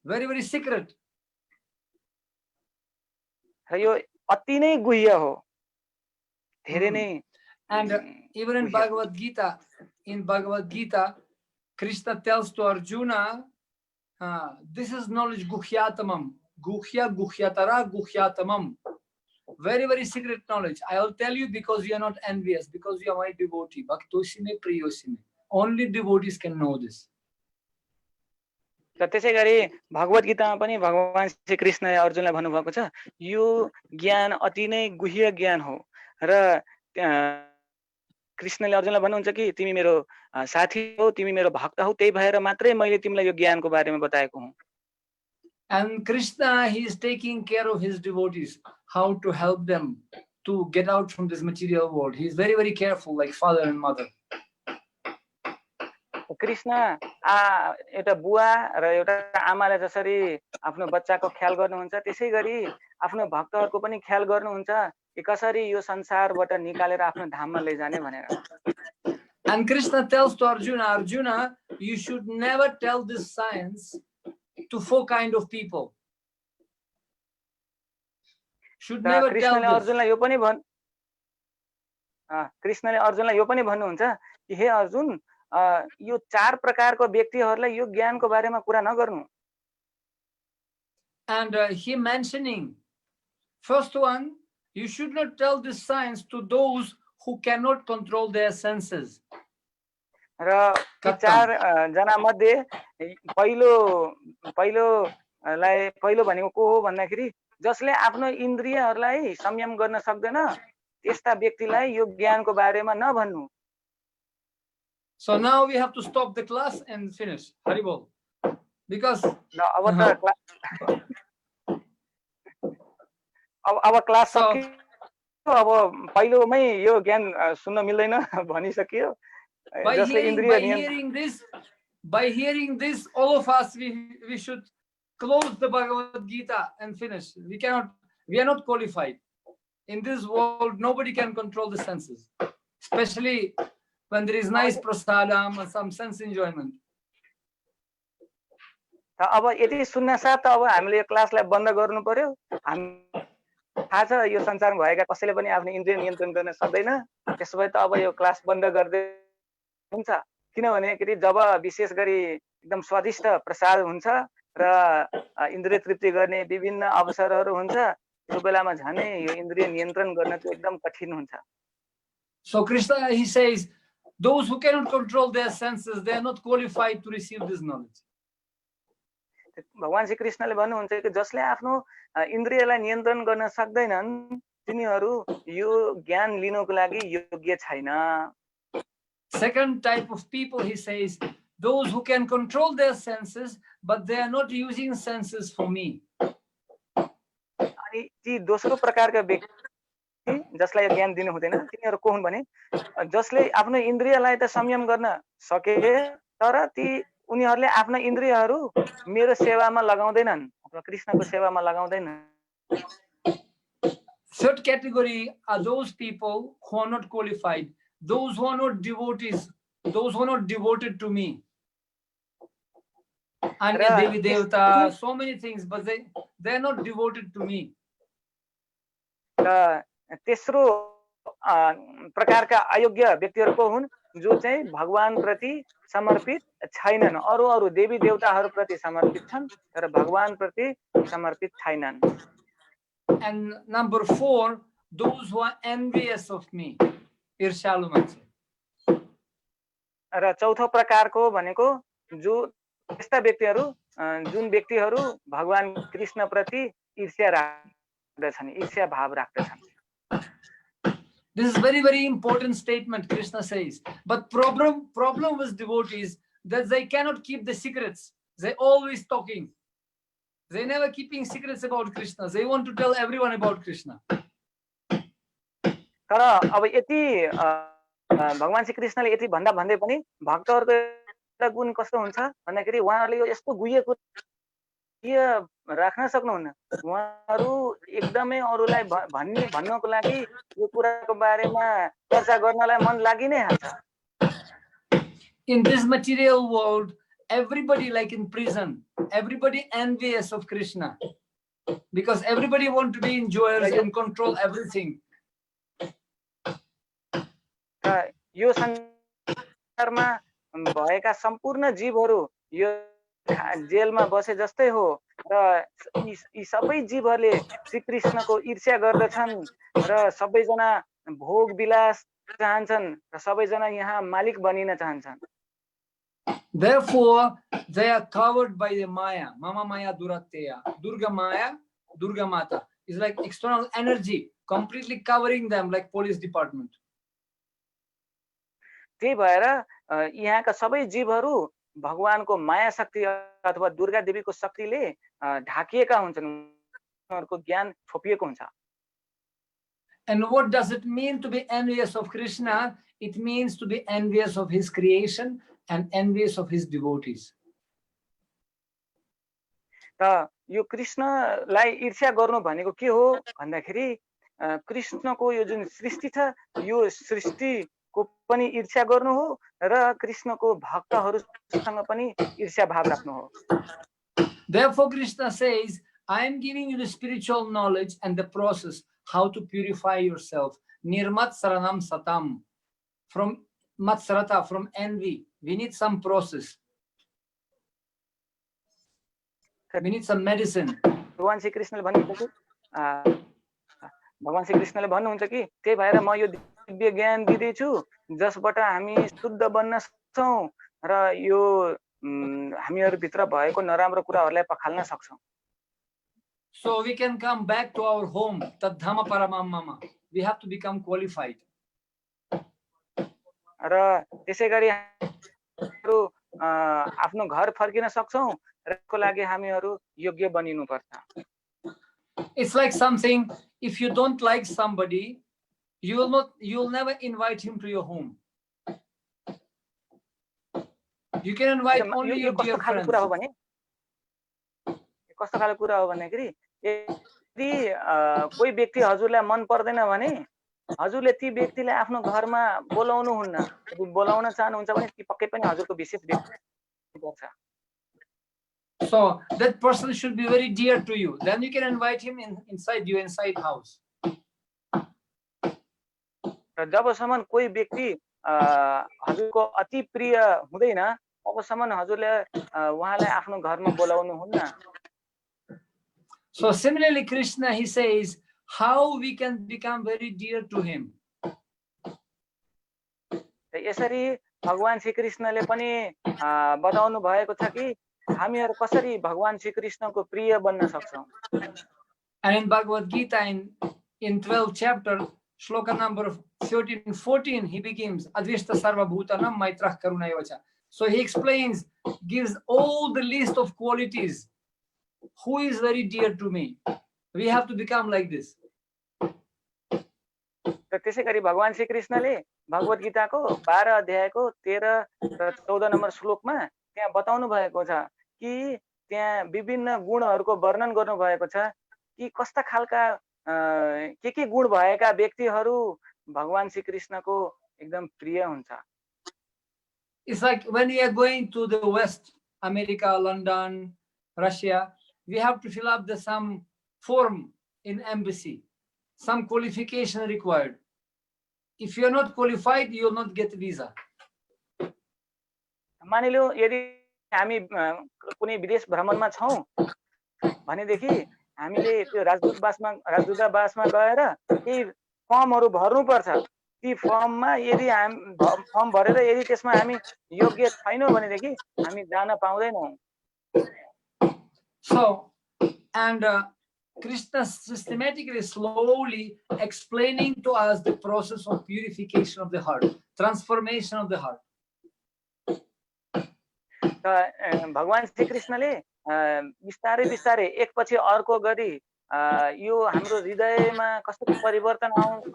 very secret. र यो अति नै गुह्य हो, धेरै नै। And even in Bhagavad Gita, Krishna tells to Arjuna, this is knowledge guhyatamam, guhyatara guhyatamam. Very secret knowledge. I will tell you because you are not envious, because you are my devotee. Bhaktosime priyosime. Only devotees can know this. र त्यसै गरी भगवत गीतामा पनि भगवान श्री कृष्णले अर्जुनलाई भन्नुभएको छ, यो ज्ञान अति नै गुह्य ज्ञान हो र कृष्णले अर्जुनलाई भन्नुहुन्छ कि तिमी मेरो साथी हो, तिमी मेरो भक्त हौ, त्यही भएर मात्रै मैले तिमीलाई यो ज्ञानको बारेमा बताएको हुँ। And Krishna, he is taking care of his devotees, how to help them to get out from this material world. He is very careful, like father and mother. Krishna एउटा बुवा र एउटा आमाले जसरी आफ्नो बच्चाको ख्याल गर्नुहुन्छ त्यसै गरी आफ्नो भक्तहरूको पनि ख्याल गर्नुहुन्छ कि कसरी यो संसारबाट निकालेर आफ्नो धाममा लैजाने भनेर। And Krishna tells to Arjuna, you should never tell this science to 4 kind of people. should never tell कृष्णले this. अर्जुनलाई यो पनि कृष्णले अर्जुनलाई यो पनि भन्नुहुन्छ कि हे अर्जुन यो 4 प्रकारको व्यक्तिहरूलाई यो ज्ञानको बारेमा कुरा नगर्नु. And he mentioning, first one, you should not tell this science to those who cannot control their senses. र 4 जना मध्ये पहिलो भनेको को हो भन्दाखेरि जसले आफ्नो इन्द्रियहरूलाई संयम गर्न सक्दैन त्यस्ता व्यक्तिलाई यो ज्ञानको बारेमा नभन्नु. So now we have to stop the class and finish. Haribol. Because अब क्लास सकियो. अब पहिलोमै यो ज्ञान सुन्न मिल्दैन भनिसकियो. By hearing this, all of us we should close the Bhagavad Gita and finish. We are not qualified. In this world, nobody can control the senses, especially when there is nice prasadam and some sense enjoyment. अब यति सुन्न साथ अब हामीले यो क्लासलाई बन्द गर्नु पर्यो. थाहा छ यो संसारमा भएका कसैले पनि आफ्नो इन्द्रिय नियन्त्रण गर्न सक्दैन. त्यसो भए त अब यो क्लास बन्द गर्दै हुन्छ. किनभने जब विशेष गरी एकदम स्वादिष्ट प्रसाद हुन्छ र इन्द्रिय तृप्ति गर्ने विभिन्न अवसरहरू हुन्छ त्यो बेलामा झनै यो इन्द्रिय नियन्त्रण गर्न चाहिँ एकदम कठिन हुन्छ. So Krishna, he says, those who cannot control their senses, they are not qualified to receive this knowledge. भगवान श्री कृष्णले भन्नुहुन्छ कि जसले आफ्नो इन्द्रियलाई नियन्त्रण गर्न सक्दैनन् तिनीहरू यो ज्ञान लिनको लागि योग्य छैन. Second type of people, he says, those who can control their senses, but they are not using senses for me. अनि ती दोस्रो प्रकारका व्यक्ति जसलाई यो ज्ञान दिनु हुँदैन तिनीहरू को हुन् भने जसले आफ्नो इन्द्रियलाई त संयम गर्न सके तर ती उनीहरूले आफ्ना इन्द्रियहरू मेरो सेवामा लगाउँदैनन्, आफ्नो कृष्णको सेवामा लगाउँदैनन्. Third category are those people who are not qualified, those who are not devotees, those who are not devoted to me. Anya Devi Devata, so many things, but they are not devoted to me. तेस्रो प्रकारका अयोग्य व्यक्तिहरू को हुन् जो चाहिँ भगवान प्रति समर्पित छैनन्. अरू देवी देवताहरू प्रति समर्पित छन् तर भगवान प्रति समर्पित छैनन्. And number 4, those who are envious of me. ईर्ष्यालु मान्छे. र चौथो प्रकारको भनेको जो यस्ता व्यक्तिहरू जुन व्यक्तिहरू भगवान कृष्ण प्रति ईर्ष्या राख्दछन्, ईर्ष्या भाव राख्दछन्. This is very, very important statement, Krishna says. But problem with devotees that they cannot keep the secrets. They always talking. They never keeping secrets about Krishna. They want to tell everyone about Krishna. तर अब यति भगवान श्री कृष्णले यति भन्दा भन्दै पनि भक्तहरूको एउटा गुण कस्तो हुन्छ भन्दाखेरि उहाँहरूले यो यस्तो गुह्य कुरा राख्न सक्नुहुन्न. उहाँहरू एकदमै अरूलाई भन्नको लागि यो कुराको बारेमा चर्चा गर्नलाई मन लागि नै हाल्छ. In this material world, everybody, like in prison, everybody envious of Krishna because everybody want to be enjoyers and control everything. यो संसारमा भएका सम्पूर्ण जीवहरू यो जेलमा बसे जस्तै हो र यी सबै जीवहरूले श्री कृष्णको ईर्ष्या गर्दछन् र सबैजना भोग विलास चाहन्छन् र सबैजना यहाँ मालिक बनिन चाहन्छन्. Therefore, they are covered by the Maya. Mama Maya Duratteya. Durga Maya, Durga Mata. It's like external energy, completely covering them like police department. त्यही भएर यहाँका सबै जीवहरू भगवानको माया शक्ति अथवा दुर्गा देवीको शक्तिले ढाकिएका हुन्छन्. उनीहरूको ज्ञान छोपिएको हुन्छ. And what does it mean to be envious of Krishna? It means to be envious of his creation and envious of his devotees. र यो कृष्णलाई ईर्ष्या गर्नु भनेको के हो भन्दाखेरि कृष्णको यो जुन सृष्टि छ यो सृष्टिको पनि ईर्ष्या गर्नु हो र कृष्णको भक्तहरूसँग पनि ईर्ष्या भाव राख्नु हो. Therefore Krishna says, I am giving you the spiritual knowledge and the process how to purify yourself. Nirmat saranam satam. From matsarata, from envy, we need some process. We need some medicine. भगवान श्री कृष्णले भन्नुहुन्छ कि भगवान श्री कृष्णले भन्नुहुन्छ कि त्यही भएर म यो दिव्य ज्ञान दिँदैछु जसबाट हामी शुद्ध बन्न सक्छौं र यो हामीहरु भित्र भएको नराम्रो कुराहरुलाई पखाल्न सक्छौं. So we can come back to our home, tadhama paramam mama. We have to become qualified. र त्यसैगरी हाम्रो आफ्नो घर फर्किन सक्छौं र यसको लागि हामीहरु योग्य बनिनु पर्छ. It's like something, if you don't like somebody, you'll never invite him to your home. You can invite only your dear friends. कस्तो खालको कुरा हो भन्दाखेरि यदि कोही व्यक्ति हजुरलाई मन पर्दैन भने हजुरले ती व्यक्तिलाई आफ्नो घरमा बोलाउनु हुन्न. यदि बोलाउन चाहनुहुन्छ भने ती पक्कै पनि हजुरको विशेष व्यक्ति पर्छ. So that person should be very dear to you. Then you can invite him inside your inside house. र जबसम्म कोही व्यक्ति हजुरको अति प्रिय हुँदैन तबसम्म हजुरले उहाँलाई आफ्नो घरमा बोलाउनु हुन्न. So similarly, Krishna, he says how we can become very dear to him. यसरी भगवान श्री कृष्णले पनि बताउनु भएको छ कि हामीहरु कसरी भगवान श्री कृष्णको प्रिय बन्न सक्छौं. And in Bhagavad Gita in 12th chapter, shloka number 13 and 14, he begins Advishta Sarva Bhutanam Maitrah Karunayavacha. So he explains, gives all the list of qualities. Who is very dear to me? We have to become like this. र त्यसैगरी भगवान श्री कृष्णले भगवत गीताको 12 अध्यायको 13 र 14 number श्लोकमा त्यहाँ बताउनु भएको छ कि त्यहाँ विभिन्न गुणहरुको वर्णन गर्नु भएको छ कि कस्ता खालका के गुण भएका व्यक्तिहरु भगवान श्री कृष्णको एकदम प्रिय हुन्छ. It's like when we are going to the West, America, London, Russia, we have to fill up some form in embassy, some qualification required. If you are not qualified, you will not get visa. मानिलियो यदि हामी कुनै विदेश भ्रमणमा छौं भनेदेखि हामीले त्यो राजदूतावासमा गएर ती फर्महरु भर्नु पर्छ. ती फर्ममा यदि हामी फर्म भरेर यदि त्यसमा हामी योग्य छैनौं भनेदेखि हामी जान पाउँदैनौं. So, and Krishna systematically, slowly explaining to us the process of purification of the heart, transformation of the heart. भगवान श्री कृष्णले बिस्तारै बिस्तारै एकपछि अर्को गरी यो हाम्रो हृदयमा कस्तो परिवर्तन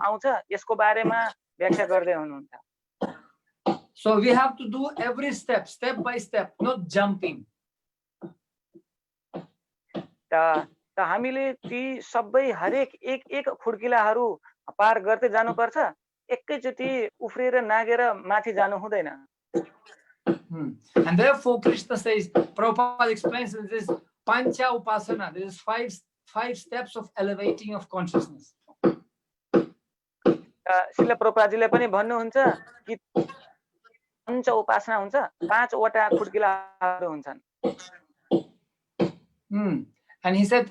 आउँछ यसको बारेमा व्याख्या गर्दै हुनुहुन्छ. So we have to do every step by step, not jumping. त हामीले ती सबै हरेक एक खुड्किलाहरु पार गर्दै जानुपर्छ. एकैचोटी उफ्रिएर नागेर माथि जानु हुँदैन. And therefore Krishna says, Prabhupada explains this Pancha Upasana. There is five steps of elevating of consciousness. Srila प्रभुपादजीले पनि भन्नुहुन्छ कि पञ्च उपासना हुन्छ, 5 वटा खुड्किलाहरु हुन्छन्. And he said,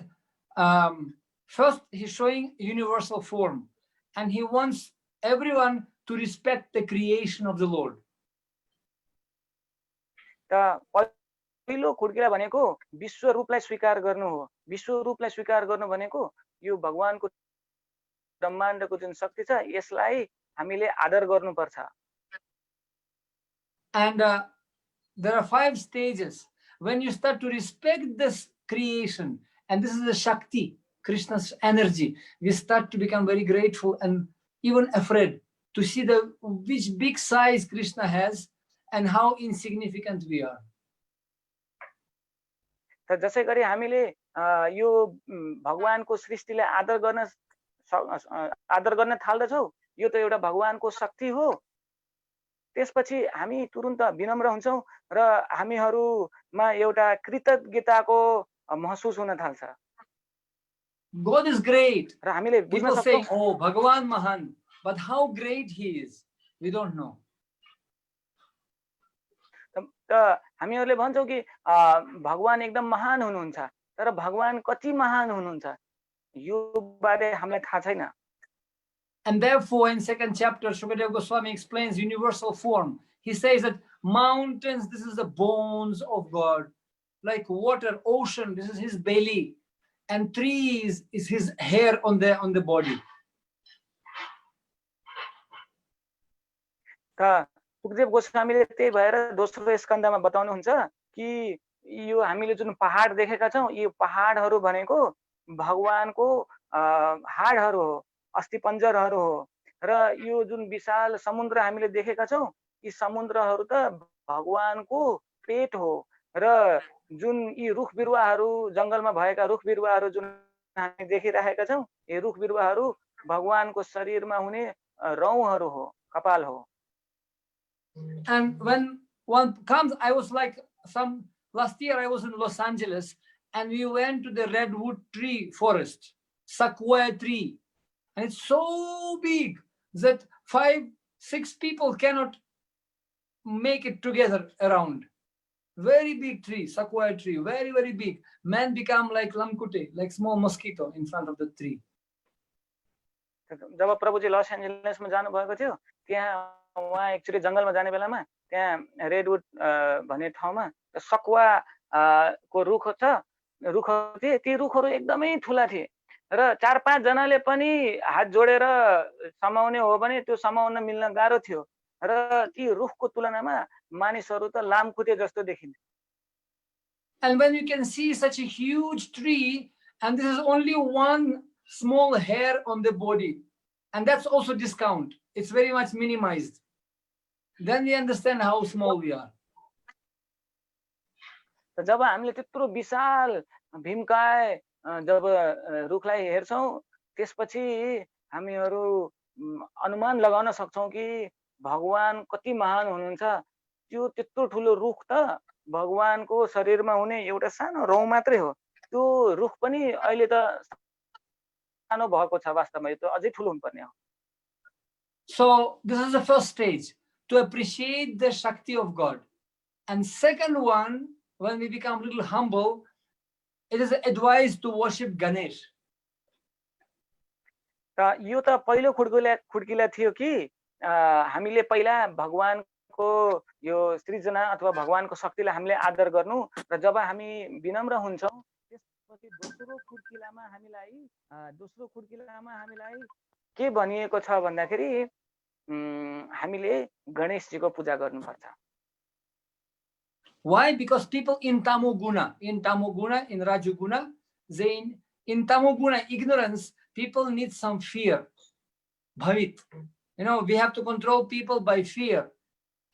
first he's showing universal form, and he wants everyone to respect the creation of the Lord. त पहिलो खुड्किला भनेको विश्व रूपलाई स्वीकार गर्नु हो. विश्व रूपलाई स्वीकार गर्नु भनेको यो भगवानको ब्रह्माण्डको जुन शक्ति छ यसलाई हामीले आदर गर्नुपर्छ. And there are 5 stages. When you start to respect this creation, and this is the Shakti, Krishna's energy, we start to become very grateful and even afraid to see which big size Krishna has and how insignificant we are. त जसै गरी हामीले यो भगवानको सृष्टिलाई आदर गर्न थाल्दछौं, यो त एउटा भगवानको शक्ति हो. त्यसपछि हामी तुरुन्त विनम्र हुन्छौं र हामीहरुमा एउटा कृतज्ञताको महसुस हुन थाल्छ. God is great. र हामीले बुझ्न People सक्छौँ saying, oh, Bhagavan Mahan. But how great he is, we don't know. त हामीहरूले भन्छौँ कि भगवान एकदम महान हुनुहुन्छ, तर भगवान कति महान हुनुहुन्छ यो बारे हामीलाई थाहा छैन. And therefore, in second chapter, Shukadeva Goswami explains universal form. He says that mountains, this is the bones of God. Like water, ocean, this is his belly. And trees is his hair on the body. त सुखदेव गोस्वामीले त्यही भएर दोस्रो स्कन्धमा बताउनुहुन्छ कि यो हामीले जुन पहाड देखेका छौँ, यो पहाडहरू भनेको भगवानको हाडहरू हो, अस्थिपञ्जरहरू हो. र यो जुन विशाल समुद्र हामीले देखेका छौँ, यी समुद्रहरू त भगवानको पेट हो. र जुन यी रुख बिरुवाहरू, जङ्गलमा भएका रुख बिरुवाहरू जुन हामी देखिरहेका छौँ, यी रुख बिरुवाहरू भगवानको शरीरमा हुने रौँहरू हो, कपाल हो. And when one comes, I was like last year I was in Los Angeles and we went to the redwood tree forest, sequoia tree. And it's so big that 5-6 people cannot make it together around. Very big tree, sequoia tree, very, very big. Man become like lamkute, like small mosquito in front of the tree. Job Prabhuji loss एन्जलसमा जानुभएको थियो, त्यहाँ उहाँ actually जङ्गलमा जाने बेलामा त्यहाँ redwood भन्ने ठाउँमा सकुवा को रुख छ, रुखहरू थिए. ती रुखहरू एकदमै ठुला थिए र 4-5 जनाले पनि हात जोडेर समाउने हो भने त्यो समाउन मिल्न गाह्रो थियो. र ती रुखको तुलनामा मानिसहरू त लामखुट्टे जस्तो देखिन्थे. And when you can see such a huge tree and this is only one small hair on the body, and that's also discount, it's very much minimized, then we understand how small we are. जब हामीले त्यत्रो विशाल भीमकाय जब रुखलाई हेर्छौं, त्यसपछि हामीहरू अनुमान लगाउन सक्छौं कि भगवान कति महान हुनुहुन्छ. त्यो त्यत्रो ठुलो रुख त भगवानको शरीरमा हुने एउटा सानो रौँ मात्रै हो. त्यो रुख पनि अहिले त सानो भएको छ, वास्तवमा यो त अझै ठुलो हुनुपर्ने हो. So this is the first stage, to appreciate the Shakti of God. And second one, when we become a little humble, it is advised to worship Ganesh. त यो त पहिलो खुड्किला थियो कि हामीले पहिला भगवानको यो सृजना अथवा भगवानको शक्तिलाई हामीले आदर गर्नु, र जब हामी विनम्र हुन्छौं त्यसपछि दोस्रो खुड्किलामा हामीलाई के भनिएको छ भन्दाखेरि हामीले गणेशजीको पूजा गर्नुपर्छ. Why? Because people in Tamoguna, in Rajoguna, in Tamoguna, ignorance, people need some fear. Bhavit. You know, we have to control people by fear.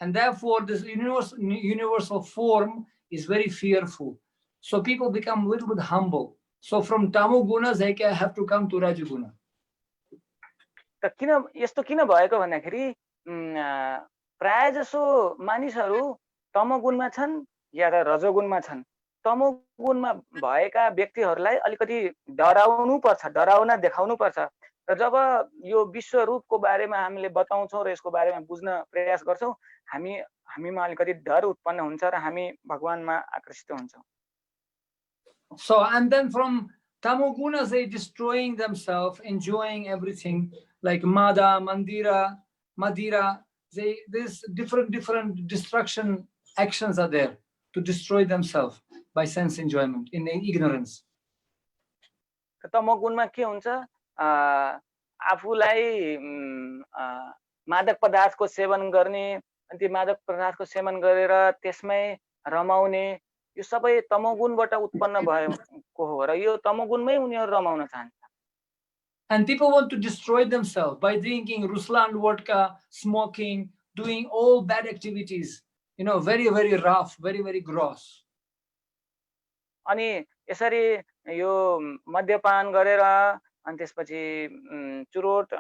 And therefore, this universal form is very fearful. So people become a little bit humble. So from Tamoguna, they have to come to Rajoguna. त किन यस्तो किन भएको भन्दाखेरि प्राय जसो मानिसहरू तमोगुणमा छन् या त रजोगुणमा छन्. तमोगुणमा भएका व्यक्तिहरूलाई अलिकति डराउनु पर्छ, डराउन देखाउनु पर्छ. र जब यो विश्व रूपको बारेमा हामीले बताउँछौं र यसको बारेमा बुझ्न प्रयास गर्छौं, हामीमा अलिकति डर उत्पन्न हुन्छ र हामी भगवानमा आकर्षित हुन्छौं. So and then from Tamoguna, they destroying themselves, enjoying everything like Mada, Madira. There's different destruction actions are there to destroy themselves by sense enjoyment in ignorance. तमोगुणमा के हुन्छ, आफूलाई मादक पदार्थको सेवन गर्ने, अनि त्यो मादक पदार्थको सेवन गरेर त्यसमै रमाउने, यो सबै तमोगुणबाट उत्पन्न भएको हो र यो तमोगुणमै उनीहरू रमाउन चाहन्छ. And people want to destroy themselves by drinking Ruslan vodka, smoking, doing all bad activities, you know, very, very rough, very, very gross. अनि यसरी यो मद्यपान गरेर अनि त्यसपछि चुरोट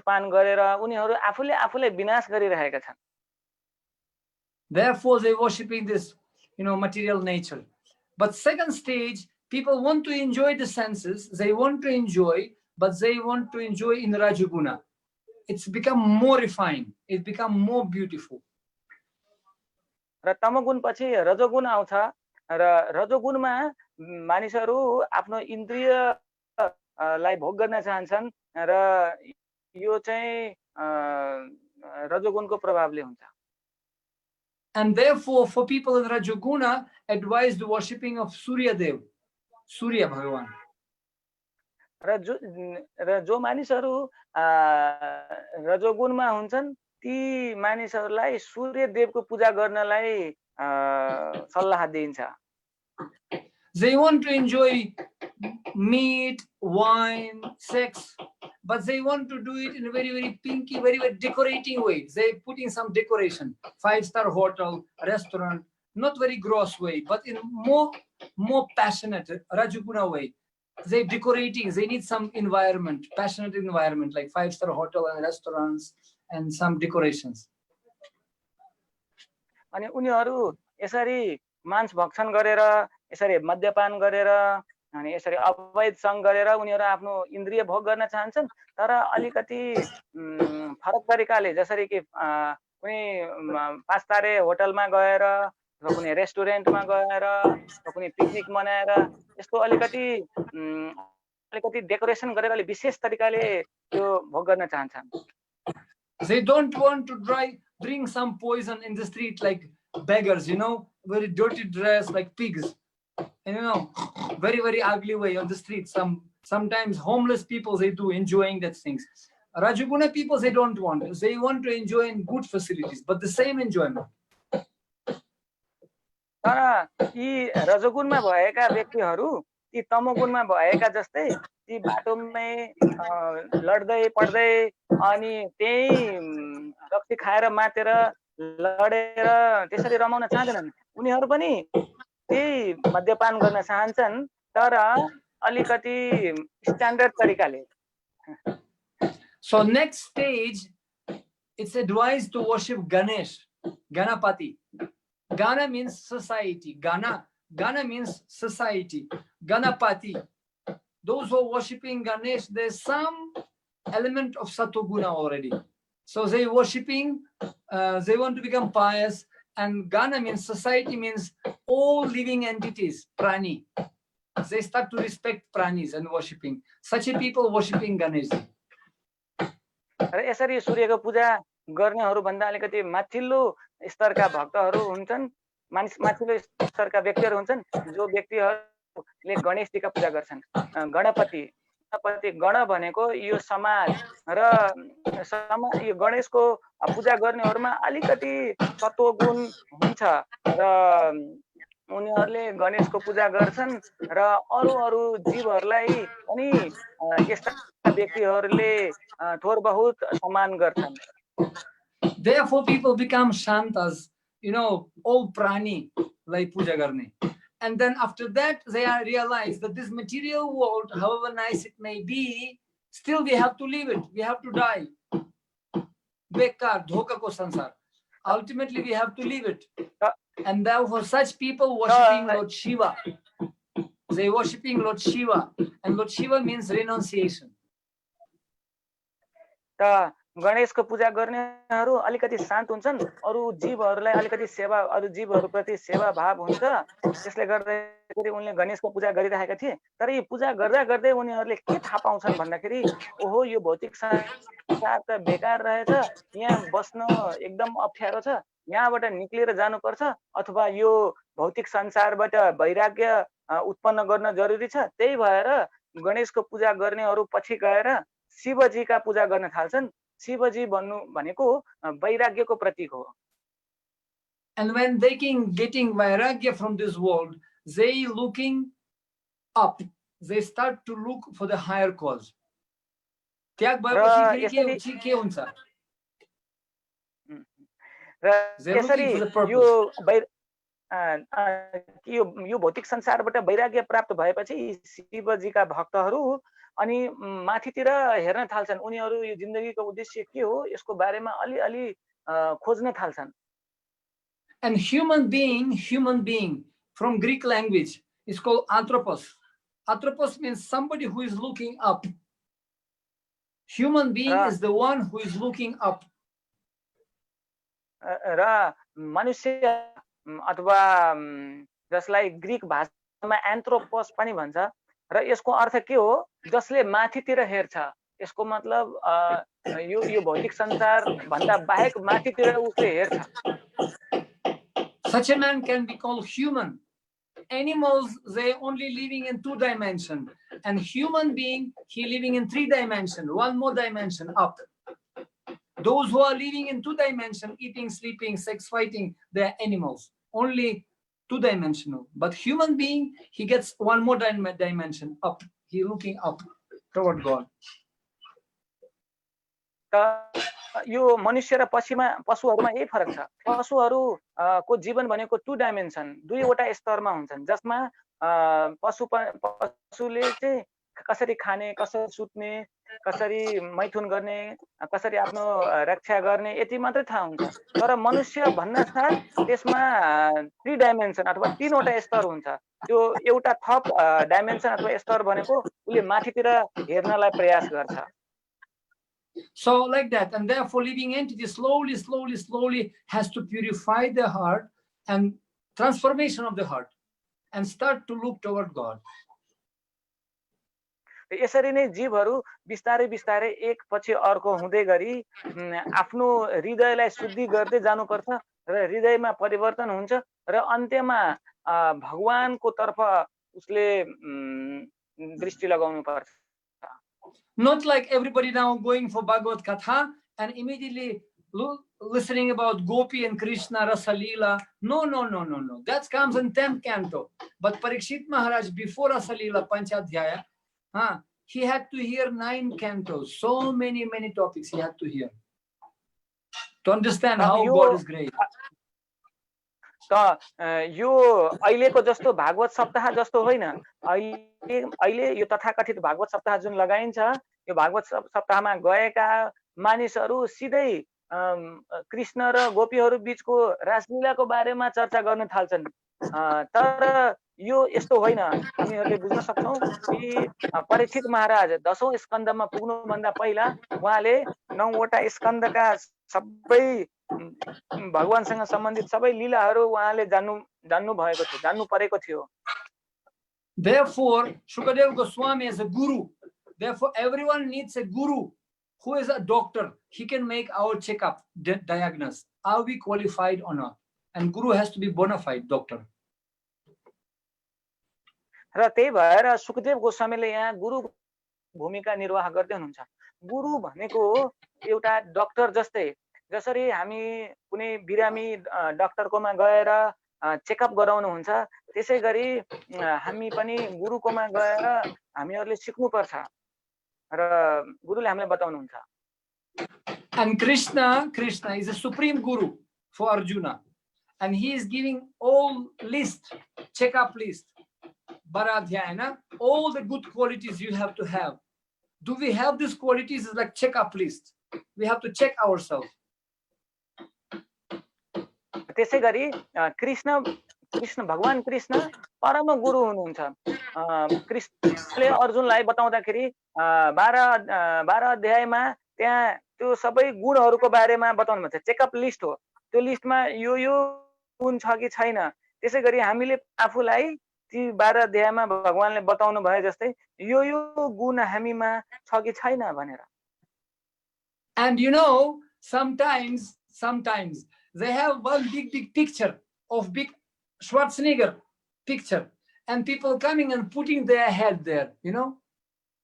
पान गरेर उनीहरू आफूले विनाश गरिरहेका छन्. Therefore, they worshiping this, you know, material nature. But second stage, People want to enjoy the senses, they want to enjoy, but they want to enjoy in Rajoguna. It's become more refined, it's become more beautiful. र तमोगुण पछि रजोगुण आउँछ र रजोगुणमा मानिसहरू आफ्नो इन्द्रिय लाई भोग गर्न चाहन्छन् र यो चाहिँ रजोगुणको प्रभावले हुन्छ. And therefore, for people in Rajoguna, advise the worshipping of Surya Dev, Surya Bhagavan. र जो मानिसहरू रजोगुणमा हुन्छन् ती मानिसहरूलाई सूर्य देवको पूजा गर्नलाई सल्लाह दिइन्छ. They want to enjoy meat, wine, sex, but they want to do it in a very, very pinky, very, very decorating way. They put in some decoration, 5-star hotel, restaurant, not very gross way, but in more passionate Rajoguna way. They decorating, they need some environment, passionate environment, like 5-star hotel and restaurants and some decorations. अनि उनीहरू यसरी मांस भक्षण गरेर यसरी मद्यपान गरेर अनि यसरी अवैध संग गरेर उनीहरू आफ्नो इन्द्रिय भोग गर्न चाहन्छन् तर अलिकति फरक तरिकाले जसरी कि कुनै 5-तारे होटलमा गएर वा कुनै रेस्टुरेन्टमा गएर वा कुनै पिकनिक मनाएर यस्तो अलिकति डेकोरेसन गरेर अलि विशेष तरिकाले त्यो भोग गर्न चाहन्छन्. They don't want to drink some poison in the street like beggars, very dirty dress like pigs, and very, very ugly way on the street. Sometimes homeless people, they do enjoying that things. Rajoguna people, they don't want. They want to enjoy in good facilities, but the same enjoyment. तर यी रजोगुणमा भएका व्यक्तिहरू ती तमोगुणमा भएका जस्तै ती बाटोमै लड्दै पड्दै अनि त्यही रक्सी खाएर मातेर लडेर त्यसरी रमाउन चाहँदैनन्. उनीहरू पनि त्यही मद्यपान गर्न चाहन्छन् तर अलिकति स्ट्यान्डर्ड तरिकाले. So next stage, it's advised to worship Ganesh, Ganapati. Gana means society. Gana means society. Ganapati. Those who are worshipping Ganesh, there's some element of Satoguna already. So they worshipping, they want to become pious, and Gana means society, means all living entities, prani. They start to respect pranis and worshipping. Such a people worshipping Ganesh. र यसरी सूर्यको पूजा गर्नेहरू भन्दा अलिकति माथिल्लो स्तरका भक्तहरू हुन्छन्, माथिल्लो स्तरका व्यक्तिहरू हुन्छन् जो व्यक्तिहरूले गणेशजीका पूजा गर्छन्. गणपति गण भनेको यो समाज र यो गणेशको पूजा गर्नेहरूमा अलिकति सत्वगुण हुन्छ र उनीहरूले गणेशको पूजा गर्छन् र अरू जीवहरूलाई पनि यस्ता व्यक्तिहरूले थोर बहुत सम्मान गर्छन्. Therefore people become shantas, all prani like puja garne. And then after that they realize that this material world, however nice it may be, still we have to leave it, we have to die. Bekar dhoka ko sansar. Ultimately we have to leave it. And therefore such people worshipping Lord Shiva. They worshipping Lord Shiva, and Lord Shiva means renunciation. त गणेशको पूजा गर्नेहरू अलिकति शान्त हुन्छन्, अरू जीवहरूलाई अलिकति सेवा, अरू जीवहरूप्रति सेवा भाव हुन्छ, त्यसले गर्दाखेरि उनले गणेशको पूजा गरिरहेका थिए. तर यो पूजा गर्दा गर्दै उनीहरूले के थाहा पाउँछन् भन्दाखेरि ओहो यो भौतिक संसार त बेकार रहेछ, यहाँ बस्न एकदम अप्ठ्यारो छ, यहाँबाट निक्लेर जानुपर्छ, अथवा यो भौतिक संसारबाट वैराग्य उत्पन्न गर्न जरुरी छ. त्यही भएर गणेशको पूजा गर्नेहरू पछि गएर शिवजीका पूजा गर्न थाल्छन्. शिवजी भन्नु भनेको वैराग्यको प्रतीक हो. And when they getting vairagya from this world, they looking up. They start to look for the higher cause. त्याग भएपछि के हुन्छ? यो भौतिक संसारबाट वैराग्य प्राप्त भएपछि शिवजीका भक्तहरू अनि माथितिर हेर्न थाल्छन्. उनीहरू यो जिन्दगीको उद्देश्य के हो यसको बारेमा अलि खोज्न थाल्छन्. And human being from Greek language is called anthropos. Atropos means somebody who is looking up. Human being is the one who is looking up. र मनुष्य अथवा जसलाई ग्रीक भाषामा एन्थ्रोपस पनि भन्छ र यसको अर्थ के हो जसले माथितिर हेर्छ यसको मतलब यो भौतिक संसार भन्दा बाहेक माथितिर उसले हेर्छ Such a man can be called human. Animals, they only living in 2 dimensions, and human being, he living in 3 dimensions, 1 more dimension up. Those who are living in 2 dimensions, eating, sleeping, sex, fighting, they are animals, only 2-dimensional. But human being, he gets 1 more dimension up. He looking up toward God. यो मनुष्य र पशुहरुमा यही फरक छ पशुहरु को जीवन भनेको 2 dimension 2 वटा स्तरमा हुन्छन् जसमा पशुले चाहिँ कसरी खाने कसरी सुत्ने कसरी मैथुन गर्ने कसरी आफ्नो रक्षा गर्ने यति मात्रै थाहा हुन्छ तर मनुष्य भन्नासाथ त्यसमा 3 डाइमेन्सन अथवा 3 वटा स्तर हुन्छ त्यो एउटा थप डाइमेन्सन अथवा स्तर भनेको उले माथितिर हेर्नलाई प्रयास गर्छ So like that, and therefore living entity slowly has to purify the heart and transformation of the heart and start to look toward God. यसरी नै जीवहरु बिस्तारै बिस्तारै एक पछि अर्को हुँदै गरी आफ्नो हृदयलाई शुद्धि गर्दै जानुपर्छ र हृदयमा परिवर्तन हुन्छ र अन्त्यमा भगवानको तर्फ उसले दृष्टि लगाउनु पर्छ Not like everybody now going for Bhagavad Katha and immediately listening about Gopi and Krishna, Rasa Leela. No. That comes in 10th canto. But Parikshit Maharaj, before Rasa Leela Panchadhyaya, he had to hear 9 cantos. So many topics he had to hear. To understand how God is great. यो अहिलेको जस्तो भागवत सप्ताह जस्तो होइन अहिले यो तथाकथित भागवत सप्ताह जुन लगाइन्छ यो भागवत सप्ताहमा गएका मानिसहरू सिधै कृष्ण र गोपीहरू बीचको रासलीलाको बारेमा चर्चा गर्न थाल्छन् तर यो यस्तो होइन हामीहरूले बुझ्न सक्छौं कि परीक्षित महाराज 10औं स्कन्धमा पुग्नु भन्दा पहिला उहाँले 9 वटा स्कन्धका सबै भगवानसँग सम्बन्धित सबै लीलाहरू उहाँले जान्नु भएको थियो जान्नु परेको थियो Therefore Shukadeva Goswami is a guru. Therefore everyone needs a guru who is a doctor. He can make our checkup, diagnose. Are we qualified or not? And guru has to be bona fide doctor. र त्यही भएर सुखदेव गोस्वामीले यहाँ गुरु भूमिका निर्वाह गर्दै हुनुहुन्छ गुरु भनेको एउटा डाक्टर जस्तै जसरी हामी कुनै बिरामी डाक्टरकोमा गएर चेकअप गराउनु हुन्छ त्यसैगरी हामी पनि गुरुकोमा गएर हामीहरुले सिक्नु पर्छ र गुरुले हामीलाई बताउनुहुन्छ And Krishna is a supreme guru for Arjuna and he is giving all list, checkup list. Baradhyayana, all the good qualities you have to have. Do we have these qualities? It's like checkup list. We have to check ourselves. त्यसैगरी कृष्ण भगवान कृष्ण परम गुरु हुनुहुन्छ कृष्णले अर्जुनलाई बताउँदाखेरि 12 अध्यायमा त्यहाँ त्यो सबै गुणहरुको बारेमा बताउनु भएको छ चेकअप लिस्ट हो त्यो लिस्टमा यो गुण छ कि छैन त्यसैगरी हामीले आफुलाई ती 12 अध्यायमा भगवानले बताउनु भए जस्तै यो गुण हामीमा छ कि छैन भनेर And you know, sometimes they have one big picture of big Schwarzenegger picture and people coming and putting their head there, you know.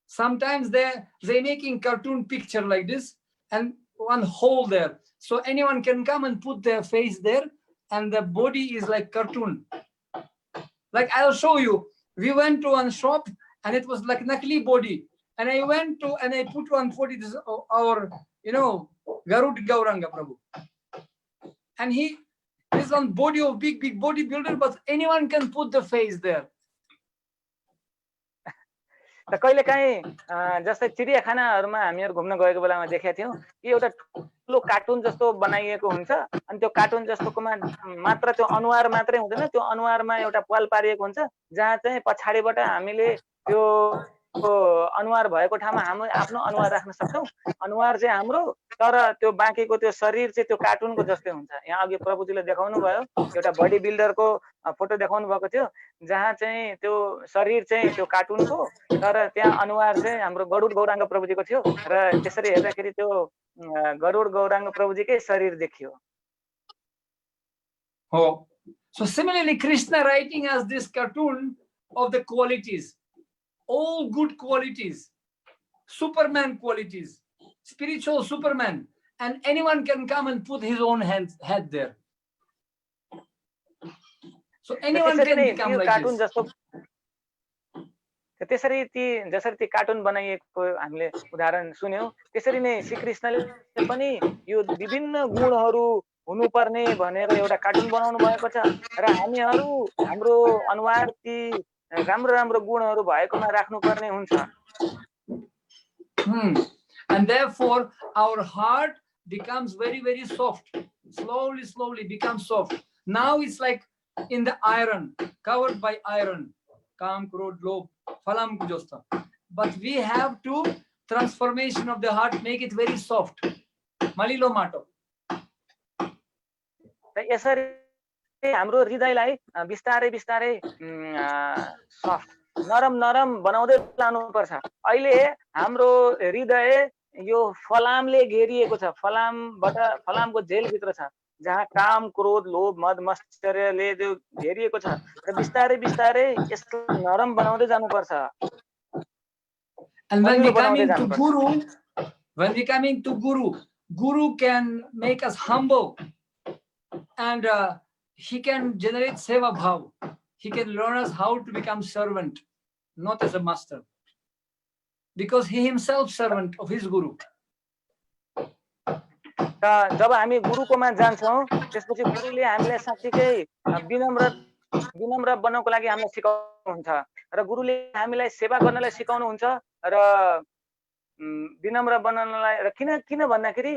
Sometimes they making cartoon picture like this and one hole there. So anyone can come and put their face there and the body is like cartoon. Like I'll show you. We went to one shop and it was like Nakli body. And I went to and I put one body, this our, you know, Garud Gauranga Prabhu. And he is on body of big bodybuilder, but anyone can put the face there. त कहिलेकाहीँ जस्तै चिडियाखानाहरुमा हामीहरु घुम्न गएको बेलामा देखेका थियौ कि एउटा ठुलो कार्टुन जस्तो बनाइएको हुन्छ अनि त्यो कार्टुन जस्तोकोमा मात्र त्यो अनुहार मात्रै हुँदैन, त्यो अनुहारमा एउटा पाल पारिएको हुन्छ जहाँ चाहिँ पछाडिबाट हामीले त्यो अनुहार भएको ठाउँमा हामी आफ्नो अनुहार राख्न सक्छौँ। अनुहार चाहिँ हाम्रो, तर त्यो बाँकीको त्यो शरीर चाहिँ त्यो कार्टुनको जस्तै हुन्छ। यहाँ अघि प्रभुजीले देखाउनु भयो, एउटा बडी बिल्डरको फोटो देखाउनु भएको थियो जहाँ चाहिँ त्यो शरीर चाहिँ त्यो कार्टुनको, तर त्यहाँ अनुहार चाहिँ हाम्रो गरुड गौराङ्ग प्रभुजीको थियो र त्यसरी हेर्दाखेरि त्यो गरुड गौराङ्ग प्रभुजीकै शरीर देखियो। Oh, so similarly, Krishna writing as this cartoon of the qualities, all good qualities, Superman qualities, spiritual Superman, and anyone can come and put his own head there. So anyone can become like this. त्यसरी ती जसरी ती cartoon बनाइएको हामीले उदाहरण सुन्यौं, त्यसरी नै श्री कृष्णले पनि यो विभिन्न गुणहरू हुनुपर्ने भनेर एउटा कार्टुन बनाउनु भएको छ र हामीहरू हाम्रो अनुहार ती राम्रो राम्रो गुणहरू भएकोमा राख्नुपर्ने हुन्छ। And therefore our heart becomes very, very soft. Slowly becomes soft. Now it's like in the iron, covered by iron. Kam, Krodh, Lobh, Phalam Kujosta. But we have to transformation of the heart, make it very soft. Malilo mato. यसरी हाम्रो हृदयलाई बिस्तारै बिस्तारै soft नरम नरम बनाउँदै लानुपर्छ। अहिले हाम्रो हृदय यो फलामले घेरिएको छ, फलामको जेलभित्र छ जहाँ काम, क्रोध, लोभ, मद, मत्सर्यले जो घेरिएको छ र बिस्तारै बिस्तारै यसलाई नरम बनाउँदै जानुपर्छ। And when we coming to Guru can make us humble, and he can generate seva bhav. He can learn us how to become servant, not as a master, because he himself servant of his Guru. जब हामी गुरुकोमा जान्छौँ त्यसपछि गुरुले हामीलाई साच्चै विनम्र बन्नको लागि हामीलाई सिकाउनुहुन्छ र गुरुले हामीलाई सेवा गर्नलाई सिकाउनुहुन्छ र विनम्र बन्नलाई र किन भन्दाखेरि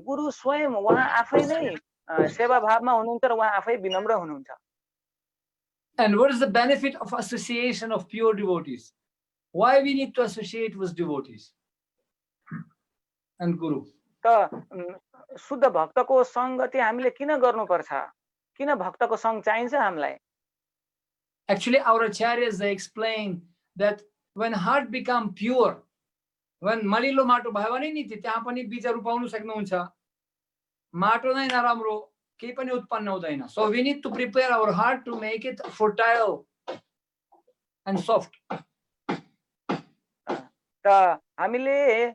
गुरु स्वयं उहाँ आफै नै सेवा भावमा हुनुहुन्छ र उहाँ आफै विनम्र हुनुहुन्छ। And what is the benefit of association of pure devotees? Why we need to associate with devotees and Guru? त शुद्ध भक्तको संगति हामीले किन गर्नुपर्छ? किन भक्तको संग चाहिन्छ हामीलाई? Actually, our acharyas, they explain that when heart become pure, when malilo mato bhayo भने नि त्यहाँ पनि बीजहरु पाउन सक्नुहुन्छ, माटो नै नराम्रो केही पनि उत्पन्न हुँदैन. So we need to prepare our heart to make it fertile and soft. त हामीले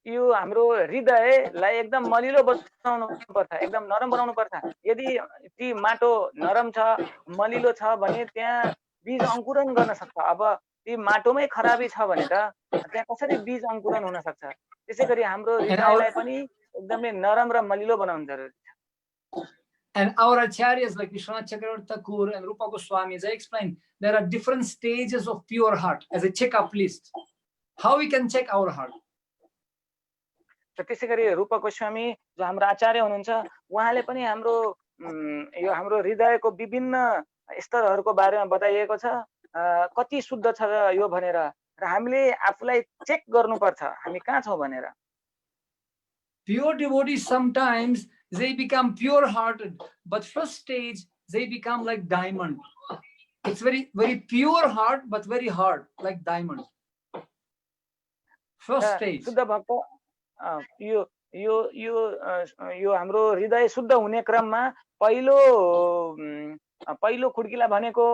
यो हाम्रो हृदयलाई एकदम मलिलो बनाउनु पर्छ, एकदम नरम बनाउनु पर्छ। यदि ती माटो नरम छ, मलिलो छ भने त्यहाँ बीज अंकुरण गर्न सक्छ। अब ती माटोमै खराबी छ भने त त्यहाँ कसरी बीज अंकुरण हुन सक्छ? त्यसैगरी हाम्रो हृदयलाई पनि एकदमै नरम र मलिलो बनाउनु जरुरी छ। And our acharyas like Vishwanath Chakravarti Thakur and Rupa Goswami, they explain there are different stages of pure heart as a check-up list. How we can check our heart? त्यसैगरी रूप गोस्वामी जो हाम्रो आचार्य हुनुहुन्छ उहाँले पनि हाम्रो यो हाम्रो हृदयको विभिन्न स्तरहरूको बारेमा बताइएको छ, कति शुद्ध छ यो भनेर र हामीले आफुलाई चेक गर्नुपर्छ हामी कहाँ छौं भनेर। Pure devotees sometimes they become pure hearted, but first stage they become like diamond. It's very pure heart but very hard, like diamond. First stage. शुद्ध भक्त यो हाम्रो हृदय शुद्ध हुने क्रममा पहिलो खुड्किला भनेको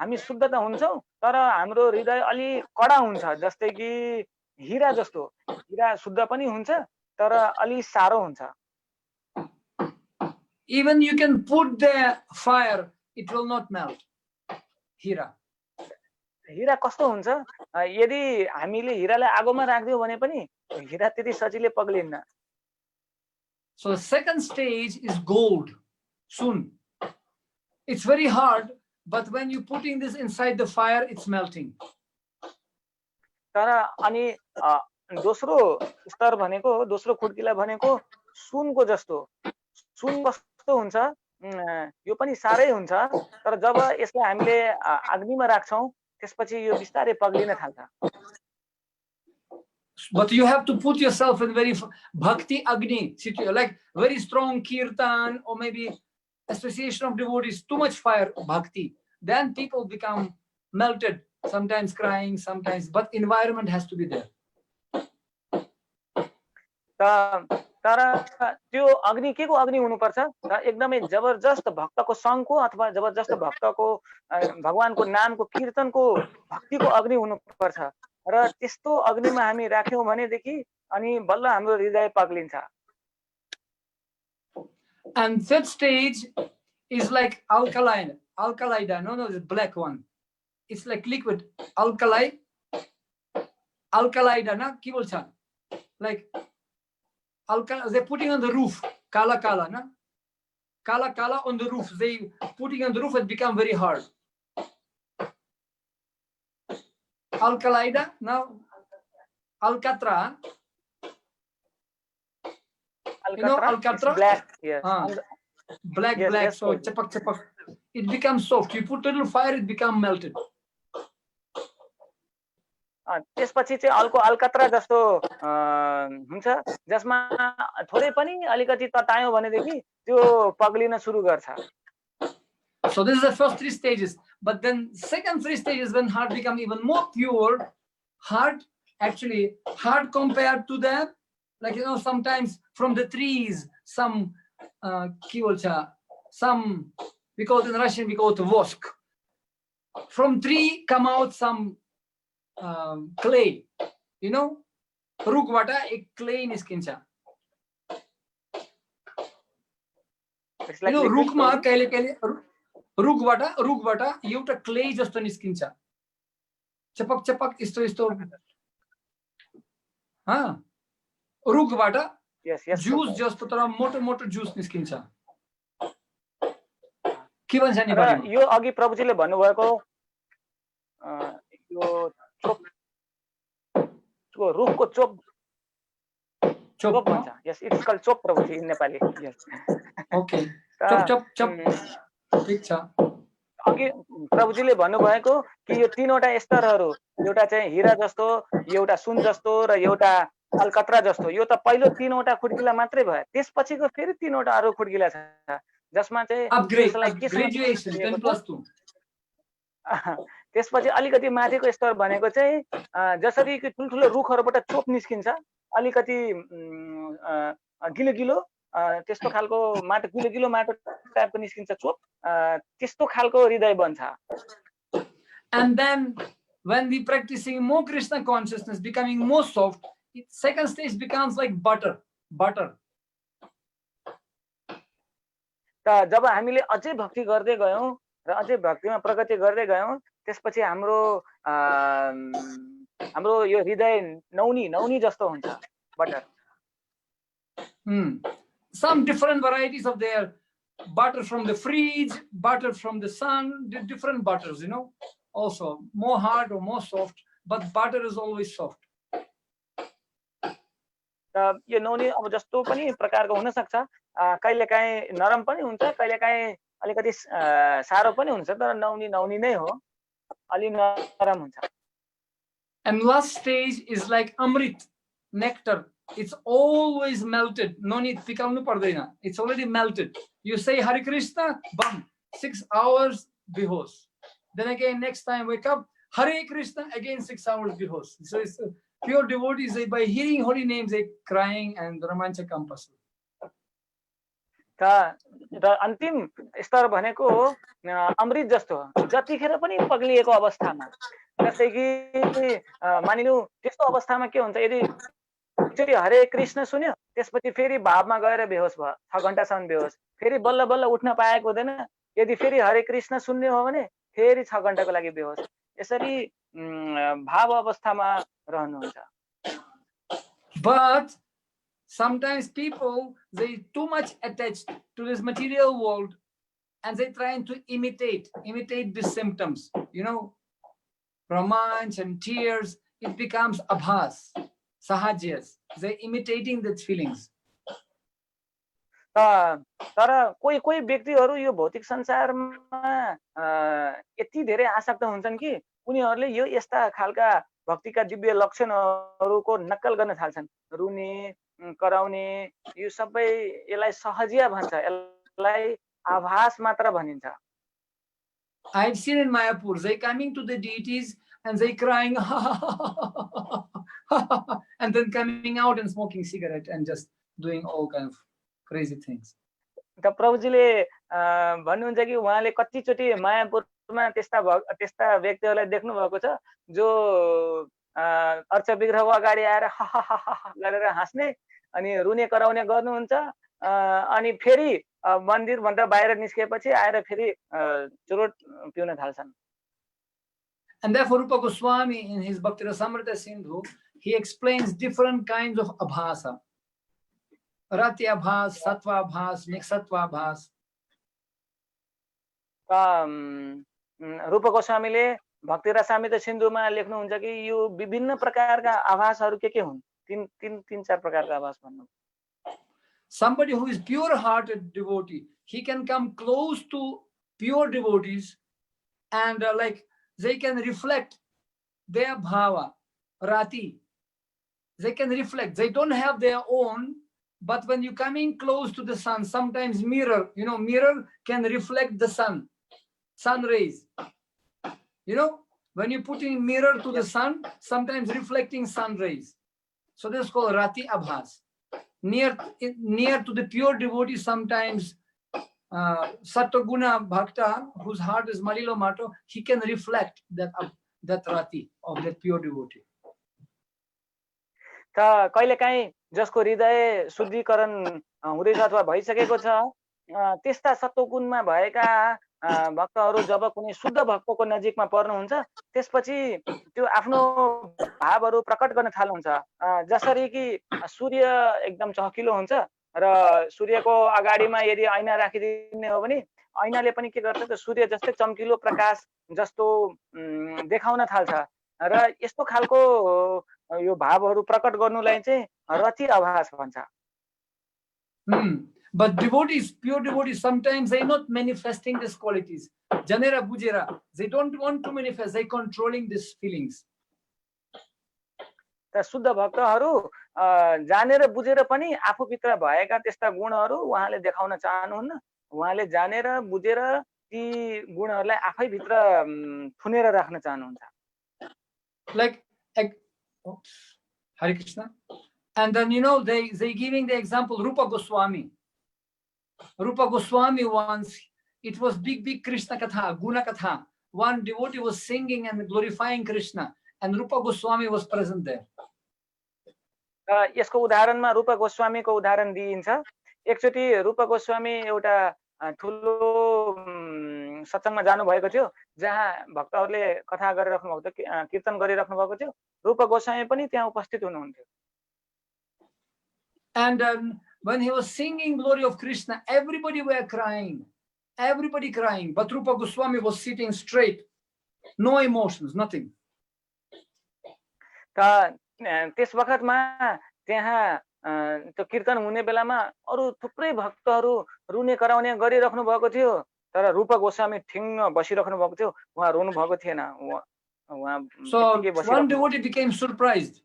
हामी शुद्ध त हुन्छौं तर हाम्रो हृदय अलि कडा हुन्छ, जस्तै कि हीरा जस्तो। हीरा शुद्ध पनि हुन्छ तर अलि सारो हुन्छ। Even you can put the fire, it will not melt. Hira. हीरा कस्तो हुन्छ? यदि हामीले हीरालाई आगोमा राख्दियौ भने पनि हीरा त्यति सजिलै पग्लिन्न। So the second stage is gold. Soon. It's very hard, but when you putting this inside the fire, it's melting. तर अनि दोस्रो स्तर भनेको दोस्रो खुड्किला भनेको सुनको जस्तो सुन कस्तो हुन्छ यो पनि साह्रै हुन्छ तर जब यसलाई हामीले अग्निमा राख्छौं त्यसपछि यो बिस्तारै पग्लिन थाल्छ But you have to put yourself in very bhakti agni situation, like very strong kirtan or maybe association of devotees, too much fire bhakti, then people become melted, sometimes crying, sometimes, but environment has to be there. तर त्यो अग्नि के को अग्नि हुनुपर्छ र एकदमै जबरजस्त भक्तको संघको अथवा जबरजस्त भक्तको भगवानको नामको कीर्तनको भक्तिको अग्नि हुनुपर्छ र त्यस्तो अग्निमा हामी राख्यौं भनेदेखि अनि बल्ल हाम्रो हृदय पग्लिन्छ And third stage is like alkaline no the black one, it's like liquid alkaline na ki bolcha like they're putting on the roof kala na kala on the roof, they putting on the roof, it become very hard. Alkalaida now alcatra, you know alcatra, black, yes. Black yes, black, yes, so chapak it becomes soft, you put a little fire, it become melted. त्यसपछि चाहिँ अर्को अलकत्रा जस्तो हुन्छ जसमा थोरै पनि अलिकति ततायो भनेदेखि त्यो पग्लिन सुरु गर्छ. So this is the first three stages, but then second three stages when heart become even more pure, heart compared to that, like you know sometimes from the trees some some we call it in Russian, we call it vosk. From tree come out some clay, you know, रुखबाट एक clay निस्किन्छ. You know, रुखमा कहिले रुखबाट एउटा clay जस्तो निस्किन्छ. चपक यस्तो रुखबाट juice जस्तो तर मोटो जुस निस्किन्छ. के भन्छ नेपालीमा? यो अघि प्रभुजीले भन्नुभएको यो रुखको चोप भन्छ. यस it's called chop Prabhuji in Nepali. Yes okay chop ठीक छ. अघि प्रभुजीले भन्नुभएको कि यो तीनवटा स्तरहरू, एउटा चाहिँ हिरा जस्तो, एउटा सुन जस्तो र एउटा अलकत्रा जस्तो, यो त पहिलो तीनवटा खुड्किला मात्रै भयो. त्यसपछिको फेरि तीनवटा अरु खुड्किला छ जसमा चाहिँ ग्रेजुएसन 10+2. त्यसपछि अलिकति माथिको स्तर भनेको चाहिँ जसरी कि ठुलठुलो रुखहरूबाट चोप निस्किन्छ, अलिकति गिलो त्यस्तो खालको माटो, गिलो माटो टाइपको निस्किन्छ चोप, त्यस्तो खालको हृदय बन्छ. And then when we practicing more Krishna consciousness, becoming more soft, second stage becomes like butter. त जब हामीले अझै भक्ति गर्दै गयौं र अझै भक्तिमा प्रगति गर्दै गयौं त्यसपछि हाम्रो यो हृदय नौनी जस्तो हुन्छ. Butter some different varieties of their butter from the fridge, butter from the sun, different butters, you know, also more hard or more soft, but butter is always soft. यो नौनी अब जस्तो पनि प्रकारको हुन सक्छ, कहिलेकाहीँ नरम पनि हुन्छ, कहिलेकाहीँ अलिकति सारो पनि हुन्छ, तर नौनी नै हो, अलि नरम हुन्छ. And last stage is like amrit, nectar. It's always melted. No need pikamnu pardaina. It's already melted. You say Hare Krishna, bam, 6 hours behosh. Then again next time wake up, Hare Krishna, again 6 hours behosh. So it's pure devotees, by hearing holy names, they crying and romancha compass. र अन्तिम स्तर भनेको अमृत जस्तो हो, जतिखेर पनि पग्लिएको अवस्थामा. जस्तै कि मानिलिनु त्यस्तो अवस्थामा के हुन्छ, यदि एकचोटि हरे कृष्ण सुन्यो त्यसपछि फेरि भावमा गएर बेहोस भयो, 6 घण्टासम्म बेहोस, फेरि बल्ल उठ्न पाएको हुँदैन. यदि फेरि हरे कृष्ण सुन्ने हो भने फेरि 6 घण्टाको लागि बेहोस. यसरी भाव अवस्थामा रहनुहुन्छ. But sometimes people, they too much attached to this material world and they trying to imitate the symptoms, you know, romance and tears. It becomes abhas. sahajas. They're imitating the feelings. तर कोही कोही व्यक्तिहरू यो भौतिक संसारमा यति धेरै आसक्त हुन्छन् कि उनीहरूले यो यस्ता खालका भक्तिका दिव्य लक्षणहरूको नक्कल गर्न थाल्छन्। रुने, कराउने, यो सबै यसलाई सहजिया भन्छ, यसलाई आभास मात्र भनिन्छ। I've seen in Mayapur, they coming to the deities and they crying and then coming out and smoking cigarette and just doing all kind of crazy things. त प्रभुजीले भन्नुहुन्छ कि उहाँले कतिचोटि मायापुरमा त्यस्ता व्यक्तिहरूलाई देख्नु भएको छ जो अर्च विग्रहको अगाडि आएर गरेर हाँस्ने अनि रुने कराउने गर्नुहुन्छ अनि फेरि मन्दिरभन्दा बाहिर निस्केपछि आएर फेरि चुरोट पिउन थाल्छन्। And therefore Rupa Goswami in his Bhakti Rasamrita Sindhu, he explains different kinds of abhasa. Rati abhas, sattva abhas, niksatva abhas. रूप गोस्वामीले भक्ति रसामृत सिन्धुमा लेख्नुहुन्छ कि यो विभिन्न प्रकारका आभासहरू के हुन्? तीन चार प्रकारका आभास भन्नु। Somebody who is pure-hearted devotee, he can come close to pure devotees and like they can reflect their bhava, rati. They can reflect. They don't have their own, but when you coming close to the sun, sometimes mirror, mirror can reflect the sun rays. When you put in mirror to the sun, sometimes reflecting sun rays. So this is called rati abhas. Near to the pure devotee, sometimes Sattva-guna bhakta, whose heart is Malilo Mato, he can reflect that rati of that pure devotee. त कहिलेकाहीँ जसको हृदय शुद्धिकरण हुँदैछ अथवा भइसकेको छ त्यस्ता सत्वगुणमा भएका भक्तहरू जब कुनै शुद्ध भक्तको नजिकमा पर्नुहुन्छ त्यसपछि त्यो आफ्नो भावहरू प्रकट गर्न थाल्नुहुन्छ। जसरी कि सूर्य एकदम चहकिलो हुन्छ र सूर्यको अगाडिमा यदि ऐना राखिदिने हो भने ऐनाले पनि के गर्छ त सूर्य जस्तै चम्किलो प्रकाश जस्तो देखाउन थाल्छ र यस्तो खालको यो भावहरू प्रकट गर्नुलाई चाहिँ रति आभास भन्छ। But devotees, pure devotees, sometimes they not manifesting these qualities. Janera bujera, they don't want to manifest, they controlling these feelings. त शुद्ध भक्तहरू जानेर बुझेर पनि आफूभित्र भएका त्यस्ता गुणहरू उहाँले देखाउन चाहनुहुन्न। उहाँले जानेर बुझेर ती गुणहरूलाई आफैभित्र थुनेर राख्न चाहनुहुन्छ। Like Hare Krishna. And then they giving the example Rupa Goswami. Rupa Goswami once, it was big Krishna Katha, Guna Katha. One devotee was singing and glorifying Krishna, and Rupa Goswami was present there. यसको उदाहरणमा रूप गोस्वामीको उदाहरण दिइन्छ। एकचोटि रूप गोस्वामी एउटा ठुलो सत्संगमा जानु भएको थियो जहाँ भक्तहरूले कथा गरिराख्नु भएको थियो, कीर्तन गरिराख्नु भएको थियो। रूप गोस्वामी पनि त्यहाँ उपस्थित हुनुहुन्थ्यो। And when he was singing glory of Krishna, everybody were crying. Everybody crying. But Rupa Goswami was sitting straight. No emotions, nothing. त्यस वखतमा त्यहाँ त्यो कीर्तन हुने बेलामा अरु थुप्रै भक्तहरू रुने कराउने गरिराख्नु भएको थियो तर रूप गोस्वामी ठिङ्ग बसिराख्नु भएको थियो। उहाँ रोनु भएको थिएन। So one devotee became surprised.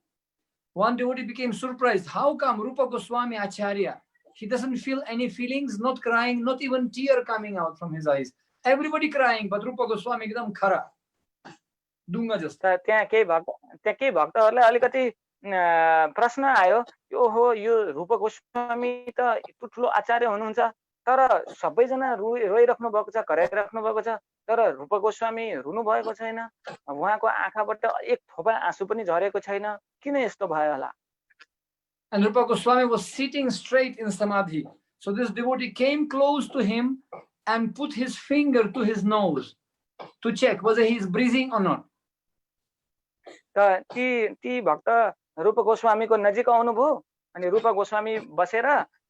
How come Rupa Goswami Acharya, he doesn't feel any feelings, not crying, not even tear coming out from his eyes. Everybody crying, but Rupa Goswami ekdam khara. Dunga just. त्यहाँ केही भक्तहरूलाई अलिकति प्रश्न आयो, ओहो यो रूप गोस्वामी त यत्रो ठुलो आचार्य हुनुहुन्छ तर सबैजना रोइराख्नु भएको छ, कराइराख्नु भएको छ तर रूप गोस्वामी रुनु भएको छैन। उहाँको आँखाबाट एक थोपा आँसु पनि झरेको छैन। किन यस्तो भयो होला? And Rupa Goswami was sitting straight in samadhi. So this devotee came close to him and put his finger to his nose to check whether he is breathing or not. ती भक्त रूप गोस्वामीको नजिक आउनुभयो अनि रूप गोस्वामी बसेर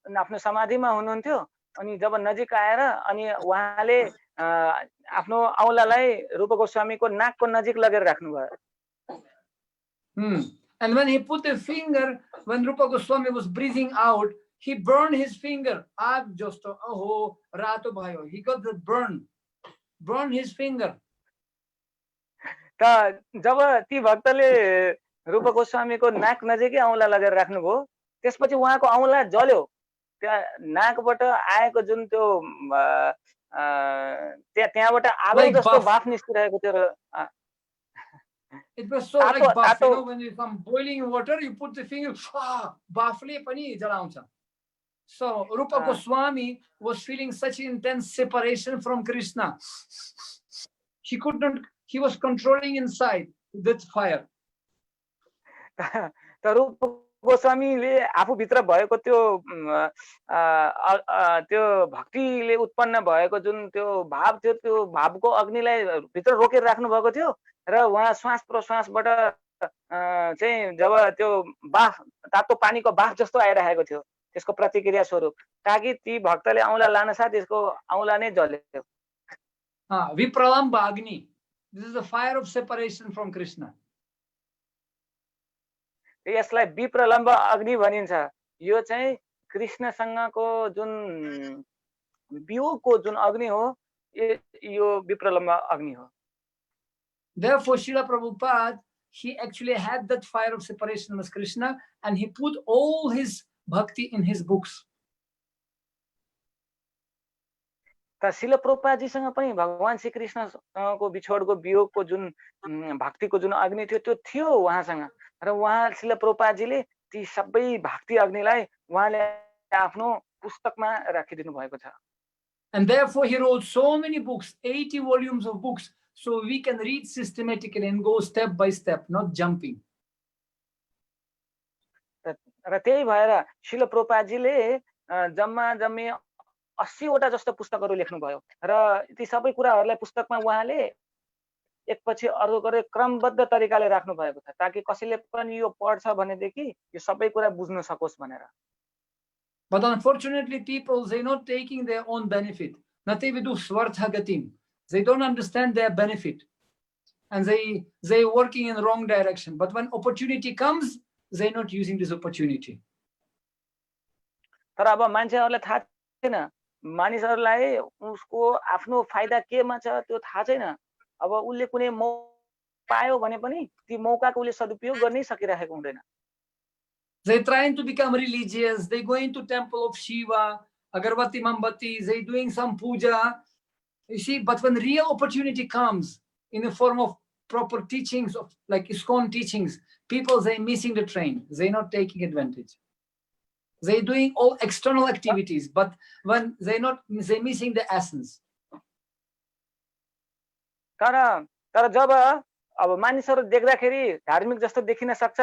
आफ्नो समाधिमा हुनुहुन्थ्यो। अनि जब नजिक आएर अनि उहाँले आफ्नो औँलालाई रूप गोस्वामीको नाकको नजिक लगेर राख्नुभयो। And when he put the finger, when Rupa Goswami was breathing out, he burned his finger. Oh, rato bhayo. He got the burn his finger. त जब ती भक्तले रूप गोस्वामीको नाक नजिकै औँला लगेर राख्नुभयो, त्यसपछि उहाँको औँला जल्यो। त्यहाँ नाकबाट आएको जुन त्यो त्यहाँबाट आगो जस्तो बाफ निस्किरहेको थियो र it was so like buff, you know, when you come boiling water, you put the finger, buffle pani jalauncha. So Rupa Goswami was feeling such intense separation from Krishna. He could not, he was controlling inside that fire. त रूप गोस्वामीले आफूभित्र भएको त्यो त्यो भक्तिले उत्पन्न भएको जुन त्यो भाव थियो, त्यो भावको अग्निलाई भित्र रोकेर राख्नु भएको थियो र उहाँ श्वास प्रश्वासबाट चाहिँ जब त्यो बाफ, तातो पानीको बाफ जस्तो आइरहेको थियो, त्यसको प्रतिक्रिया स्वरूप, ताकि ती भक्तले औँला लान साथ त्यसको औँला नै जल्यो। Vipralamba Agni. This is the fire of separation from Krishna. यसलाई विप्रलम्ब अग्नि भनिन्छ। यो चाहिँ कृष्णसँगको जुन वियोगको जुन अग्नि हो, यो विप्रलम्ब अग्नि हो। Therefore, Srila Prabhupada, he actually had that fire of separation with Krishna, and he put all his bhakti in his books. त शिल प्रभुपादजीसँग पनि भगवान श्री कृष्णको बिछोडको वियोगको जुन भक्तिको जुन अग्नि थियो, त्यो थियो उहाँसँग, र उहाँ शिल प्रभुपादजीले ती सबै भक्ति अग्निलाई उहाँले आफ्नो पुस्तकमा राखिदिनु भएको छ। And therefore he wrote so many books, 80 volumes of books, so we can read systematically and go step by step, not jumping. र त्यही भएर शिल प्रभुपादजीले जम्मा जम्मी 80 वटा जस्तो पुस्तकहरू लेख्नुभयो, र ती सबै कुराहरूलाई पुस्तकमा उहाँले एकपछि अर्को गरेर क्रमबद्ध तरिकाले राख्नु भएको छ, ताकि कसैले पनि यो पढ्छ भनेदेखि यो सबै कुरा बुझ्न सकोस् भनेर। But unfortunately, people, they're not taking their own benefit. Nate vidu swartha gatim. They don't understand their benefit, and they're working in the wrong direction. But when opportunity comes, they're not using this opportunity. तर अब मान्छेहरूलाई थाहा छैन, मानिसहरूलाई उसको आफ्नो फाइदा केमा छ त्यो थाहा छैन। अब उसले कुनै मौका पायो भने पनि ती मौकाको उसले सदुपयोग गर्नै सकिरहेको हुँदैन। They're trying to become religious. They're going to temple of Shiva, Agarbati Mambati. They're doing some puja. You see, but when real opportunity comes in the form of proper teachings, of like ISKCON teachings, people, they're missing the train. They're not taking advantage. They're doing all external activities, but when they're missing the essence. तर जब अब मानिसहरू देख्दाखेरि धार्मिक जस्तो देखिन सक्छ,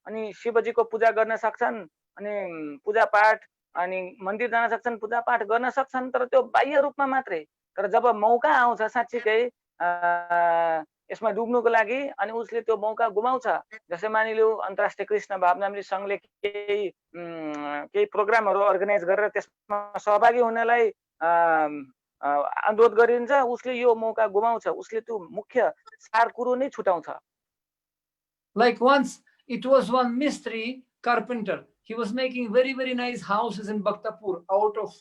अनि शिवजीको पूजा गर्न सक्छन्, अनि पूजा पाठ, अनि मन्दिर जान सक्छन्, पूजा पाठ गर्न सक्छन्, तर त्यो बाह्य रूपमा मात्रै। तर जब मौका आउँछ साच्चीकै यसमा डुब्नुको लागि, अनि उसले त्यो मौका गुमाउँछ। जस्तै मानिलियो अन्तर्राष्ट्रिय कृष्ण भावनामृत संघले केही प्रोग्रामहरू अर्गनाइज गरेर त्यसमा सहभागी हुनलाई अनुरोध गरिन्छ, उसले यो मौका गुमाउँछ, उसले त्यो मुख्य सार कुरो नै छुटाउँछ। Like once, it was one Mistri carpenter. He was making very, very nice houses in Bhaktapur out of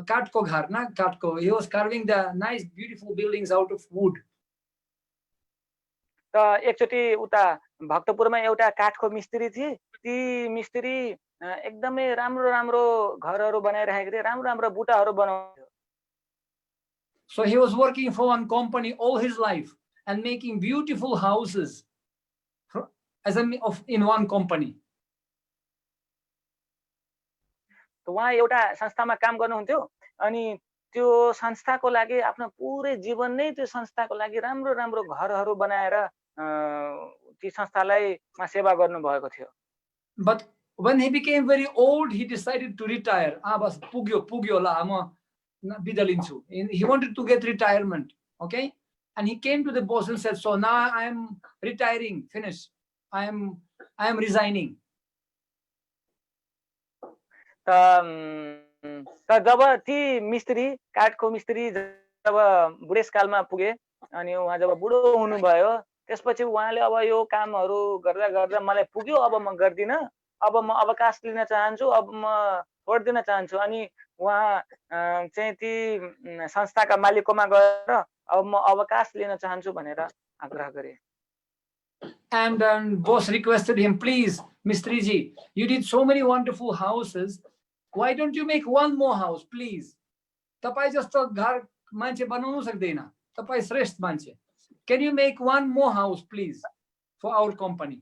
Katko Ghar, na Katko. He was carving the nice, beautiful buildings out of wood. त एकचोटि उता भक्तपुरमा एउटा काठको मिस्त्री थिए, ती मिस्त्री एकदमै राम्रो राम्रो घरहरू बनाइरहेको थिए, राम्रो राम्रो बुटाहरू बनाउँथ्यो। So he was working for one company all his life and making beautiful houses in one company. त उहाँ एउटा संस्थामा काम गर्नुहुन्थ्यो, अनि त्यो संस्थाको लागि आफ्नो पुरै जीवन नै त्यो संस्थाको लागि राम्रो राम्रो घरहरू बनाएर ती संस्थालाई सेवा गर्नु भएको थियो। But when he became very old, he decided to retire. Bas pugyo la ama bidalinchu. He wanted to get retirement, okay? And he came to the boss and said, "So now I am retiring, finish. I am resigning." त जब ती मिस्त्री, काठको मिस्त्री जब बुढेसकालमा पुगे, अनि उहाँ जब बुढो हुनुभयो, त्यसपछि उहाँले अब यो कामहरू गर्दा गर्दा मलाई पुग्यो, अब म गर्दिन, अब म अवकाश लिन चाहन्छु, अब म छोड्दिन चाहन्छु। अनि उहाँ चाहिँ ती संस्थाका मालिककोमा गएर अब म अवकाश लिन चाहन्छु भनेर आग्रह गरे। And boss requested him, please, Mistriji, you did so many wonderful houses. Why don't you make one more house, please? Tapai jasto ghar manche बनाउनु सक्दैन, tapai श्रेष्ठ मान्छे. Can you make one more house, please, for our company?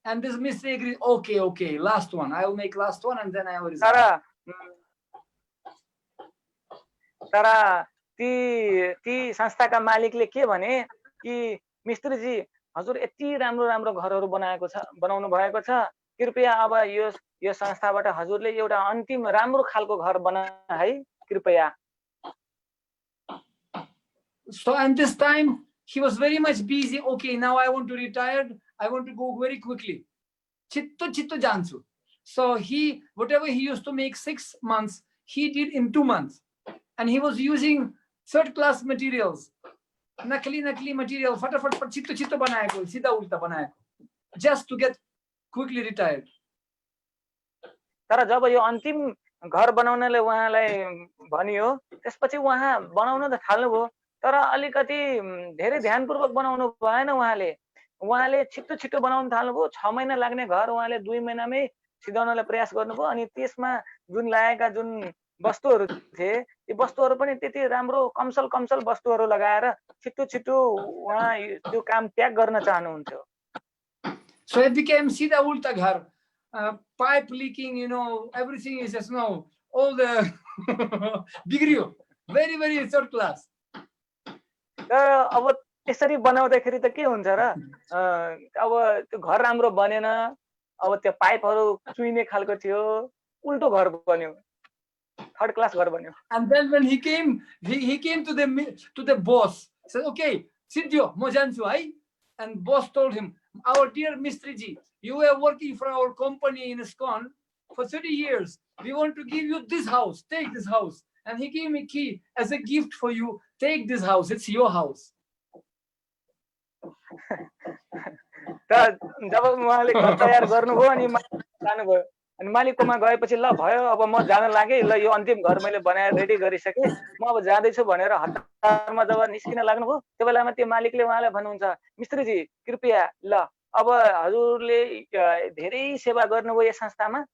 And this Mistri agreed, okay, last one. I will make last one and then I will resign. तर ती संस्थाका मालिकले के भने कि मिस्त्रीजी हजुर यति राम्रो राम्रो घरहरू बनाउनु भएको छ, कृपया अब यो संस्थाबाट हजुरले एउटा अन्तिम राम्रो खालको घर बनाउनु है, कृपया. So and this time he was very much busy. Okay, now I want to retire. I want to go very quickly. Chitto jansu. So whatever he used to make 6 months, he did in 2 months. And he was using third class materials. Nakli material. Fatafat chitto banayeko, sida ulta banayeko. Just to get quickly retired. तर जब यो अन्तिम घर बनाउनले उहाँलाई भनियो, त्यसपछि उहाँ बनाउन त थाल्नुभयो, तर अलिकति धेरै ध्यानपूर्वक बनाउनु भएन उहाँले छिटो बनाउन थाल्नुभयो. 6 महिना लाग्ने घर उहाँले 2 महिनामै सिधाउनलाई प्रयास गर्नुभयो. अनि त्यसमा जुन लागेका जुन वस्तुहरू थिए, ती वस्तुहरू पनि त्यति राम्रो कमसल वस्तुहरू लगाएर छिटो उहाँ त्यो काम त्याग गर्न चाहनुहुन्थ्यो. So it became sida ulta ghar. Pipe leaking, everything is just all the bigriyo. Very, very third class. अब यसरी बनाउँदाखेरि त के हुन्छ र, अब त्यो घर राम्रो बनेन, अब त्यो पाइपहरू चुइने खालको थियो, उल्टो घर बन्यो, थर्ड क्लास घर बन्यो. And then when he came to the boss, said, okay, Sidjo, mo janchu hai. And boss told him, our dear Mistriji, you were working for our company in ISKCON for 30 years. We want to give you this house. Take this house. And he gave me key as a gift for you. Take this house. It's your house. जब उहाँले घर तयार गर्नुभयो अनि जानुभयो, अनि मालिककोमा गएपछि ल भयो, अब म जान लागे, ल यो अन्तिम घर मैले बनाएर रेडी गरिसके, म अब जाँदैछु भनेर हतारमा जब निस्किन लाग्नुभयो, त्यो बेलामा त्यो मालिकले उहाँलाई भन्नुहुन्छ, मिस्त्रीजी कृपया ल अब हजुरले धेरै सेवा गर्नुभयो यस संस्थामा,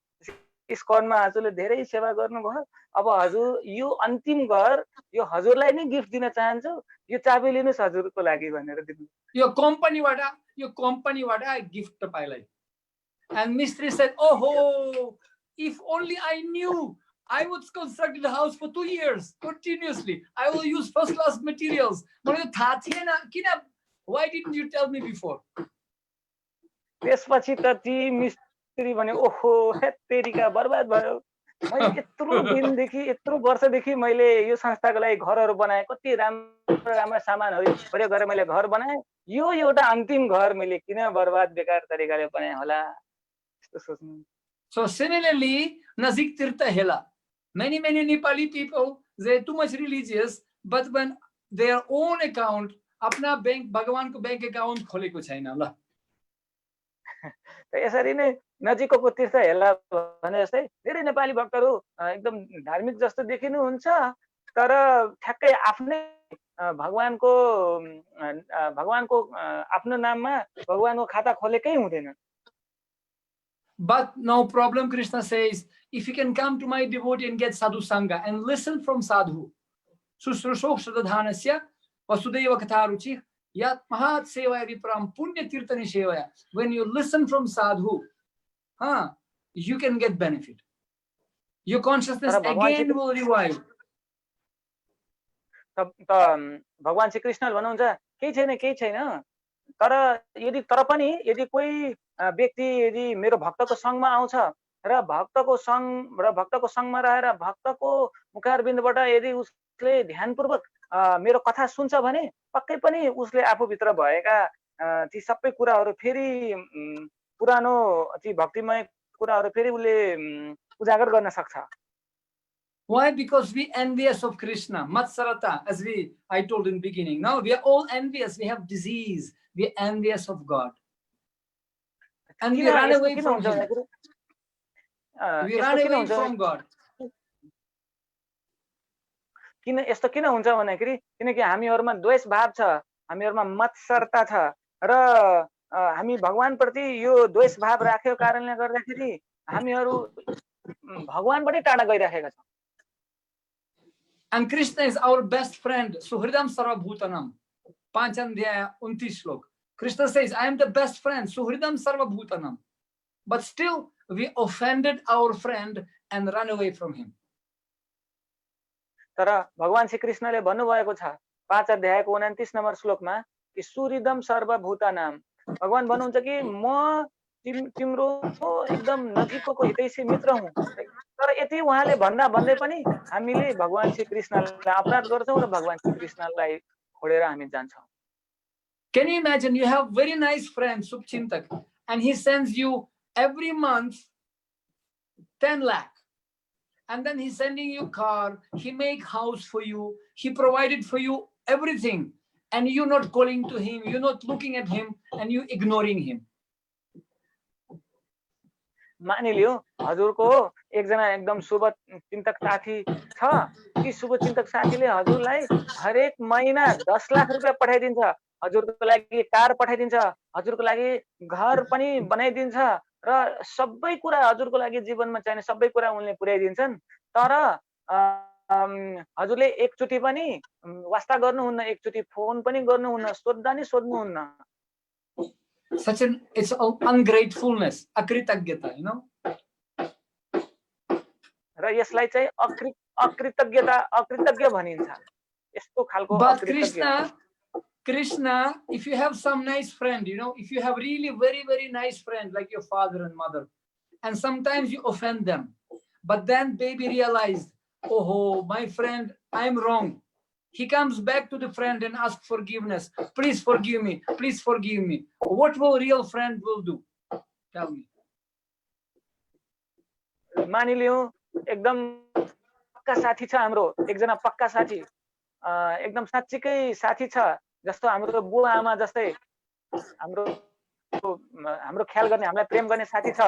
ISKCOनमा हजुरले धेरै सेवा गर्नुभयो, अब हजुर यो अन्तिम घर यो हजुरलाई नै गिफ्ट दिन चाहन्छु, यो चाबी लिनुस् हजुरको लागि भनेर दिनु. Your company wada gift tapaiलाई. And Mistri said, oh, if only I knew, I would construct the house for 2 years continuously. I will use first class materials. Why didn't you tell me before? त्यसपछि त ती मिस्त्री भने ओहो तेरीका बर्बाद भयो, मैले यत्रो दिनदेखि यत्रो वर्षदेखि मैले यो संस्थाको लागि घरहरू बनाए, कति राम्रो सामानहरू प्रयोग गरेर मैले घर बनाए, यो एउटा अन्तिम घर मैले किन बर्बाद बेकार तरिकाले बनाए होला, त्यस्तो सोच्नु. So similarly, Nazik Tirtha Hela. Many Nepali people, they're too much religious, but when their own account, apna bank, Bhagavan ko bank account khole ko chaina la. यसरी नै नजिकको तीर्थ हेला भने जस्तै धेरै नेपाली भक्तहरू एकदम धार्मिक जस्तो देखिनुहुन्छ, तर ठ्याक्कै आफ्नै भगवानको आफ्नो नाममा भगवानको खाता खोलेकै हुँदैन. But no problem, Krishna says, if you can come to my devotee and get sadhu sangha and listen from sadhu, susrushok sadadhanasya vasudeva katharuchi yat mahat sevaya vipram punya tirtani sevaya. When you listen from sadhu, you can get benefit. Your consciousness again will revive. भगवान श्री कृष्णले भन्नुहुन्छ केही छैन, तर पनि यदि कोही व्यक्ति यदि मेरो भक्तको संगमा आउँछ र भक्तको संगमा रहेर भक्तको मुखारबिन्दबाट यदि उसले ध्यानपूर्वक मेरो कथा सुन्छ भने पक्कै पनि उसले आफूभित्र भएका ती सबै कुराहरू फेरि पुरानो ती भक्तिमय कुराहरू फेरि उसले उजागर गर्न सक्छ. Why? Because we envious of Krishna, Matsarata, as I told in the beginning. Now we are all envious. We have disease. We are envious of God. And we run away from Him. We run away from God. किन यस्तो किन हुन्छ भन्दाखेरि किनकि हामीहरुमा द्वेष भाव छ, हामीहरुमा मत्सरता छ र हामी भगवान प्रति यो द्वेष भाव राखेको कारणले गर्दाखेरि हामीहरु भगवानबाट टाढा गइराखेका छौं. And Krishna is our best friend. Suhridam Sarvabhutanam. 5 Adhyaya 29 श्लोक. Krishna says, I am the best friend. Suhridam Sarvabhutanam. But still, we offended our friend and run away from him. तर भगवान श्री कृष्णले भन्नुभएको छ 5 अध्यायको 29 नम्बर श्लोकमा कि सुहृदम सर्वभूतानाम. भगवान भन्नुहुन्छ कि म तिम्रो एकदम नजिकको हितैषी मित्र हुँ. तर यति उहाँले भन्दा भन्दै पनि हामीले भगवान श्री कृष्णलाई अपराध गर्छौं र भगवान श्री कृष्णलाई छोडेर हामी जान्छौं. Can you imagine, you have very nice friend Subchintak and he sends you every month 10 lakh. And then he's sending you car, he make house for you, he provided for you everything. And you're not calling to him, you're not looking at him, and you ignoring him. मानिलियो हजुरको एकजना एकदम शुभचिन्तक साथी छ. ती शुभचिन्तक साथीले हजुरलाई हरेक महिना 10 लाख रुपैयाँ पठाइदिन्छ, हजुरको लागि कार पठाइदिन्छ, हजुरको लागि घर पनि बनाइदिन्छ र सबै कुरा हजुरको लागि जीवनमा चाहिने सबै कुरा उनले पुर्याइदिन्छन्. तर हजुरले एकचोटी पनि वास्ता गर्नुहुन्न, एकचोटी फोन पनि गर्नुहुन्न, सोध्दा नि सोध्नुहुन्न. Such an it's ungratefulness, akritaggyata, you know. र यसलाई चाहिँ अकृतज्ञता, अकृतज्ञ भनिन्छ. यस्तो खालको But अकृतज्ञ. Krishna, if you have some nice friend, you know, if you have really very, very nice friend like your father and mother, and sometimes you offend them, but then baby realized, oh, my friend, I'm wrong. He comes back to the friend and asks forgiveness. Please forgive me. Please forgive me. What will real friend will do? Tell me. मानिलियो एकदम पक्का साथी छ हाम्रो, एकजना पक्का साथी, एकदम साच्चीकै साथी छ, जस्तो हाम्रो बुवा आमा जस्तै हाम्रो ख्याल गर्ने, हामीलाई प्रेम गर्ने साथी छ.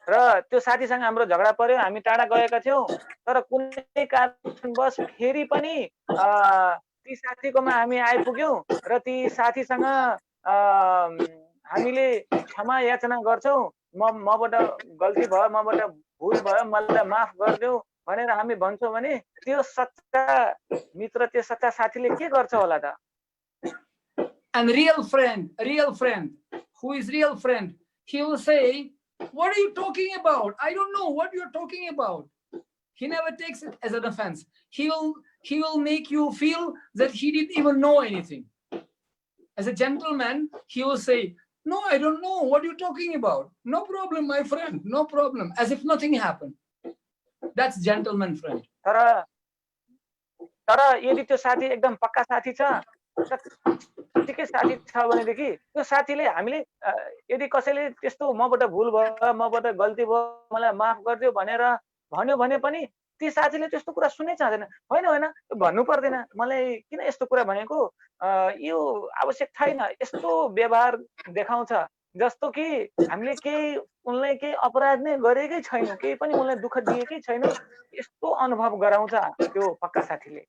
र त्यो साथीसँग हाम्रो झगडा पर्यो, हामी टाढा गएका थियौं, तर कुनै कारणवश फेरि पनि ती साथीकोमा हामी आइपुग्यौं र ती साथीसँग हामीले क्षमा याचना गर्छौं. मबाट गल्ती भयो, मबाट भुल भयो, मलाई माफ गरिदेऊ भनेर हामी भन्छौं भने त्यो सच्चा मित्र, त्यो सच्चा साथीले के गर्छ होला त? And real friend, who is real friend, he will say, what are you talking about? I don't know what you're talking about. He never takes it as an offense. He will make you feel that he didn't even know anything. As a gentleman, he will say, no, I don't know what you're talking about. No problem, my friend, no problem. As if nothing happened. That's gentleman friend. तर यदि त्यो साथी एकदम पक्का साथी छ, ठिकै साथी छ भनेदेखि त्यो साथीले हामीले यदि कसैले त्यस्तो मबाट भुल भयो, मबाट गल्ती भयो, मलाई माफ गरिदियो भनेर भन्यो भने पनि ती साथीले त्यस्तो कुरा सुन्नै चाहदैन. होइन भन्नु पर्दैन, मलाई किन यस्तो कुरा भनेको, यो आवश्यक छैन, यस्तो व्यवहार देखाउँछ जस्तो कि हामीले केही उनलाई केही अपराध नै गरेकै छैन, केही पनि उनलाई दुःख दिएकै छैन, यस्तो अनुभव गराउँछ त्यो पक्का साथीले.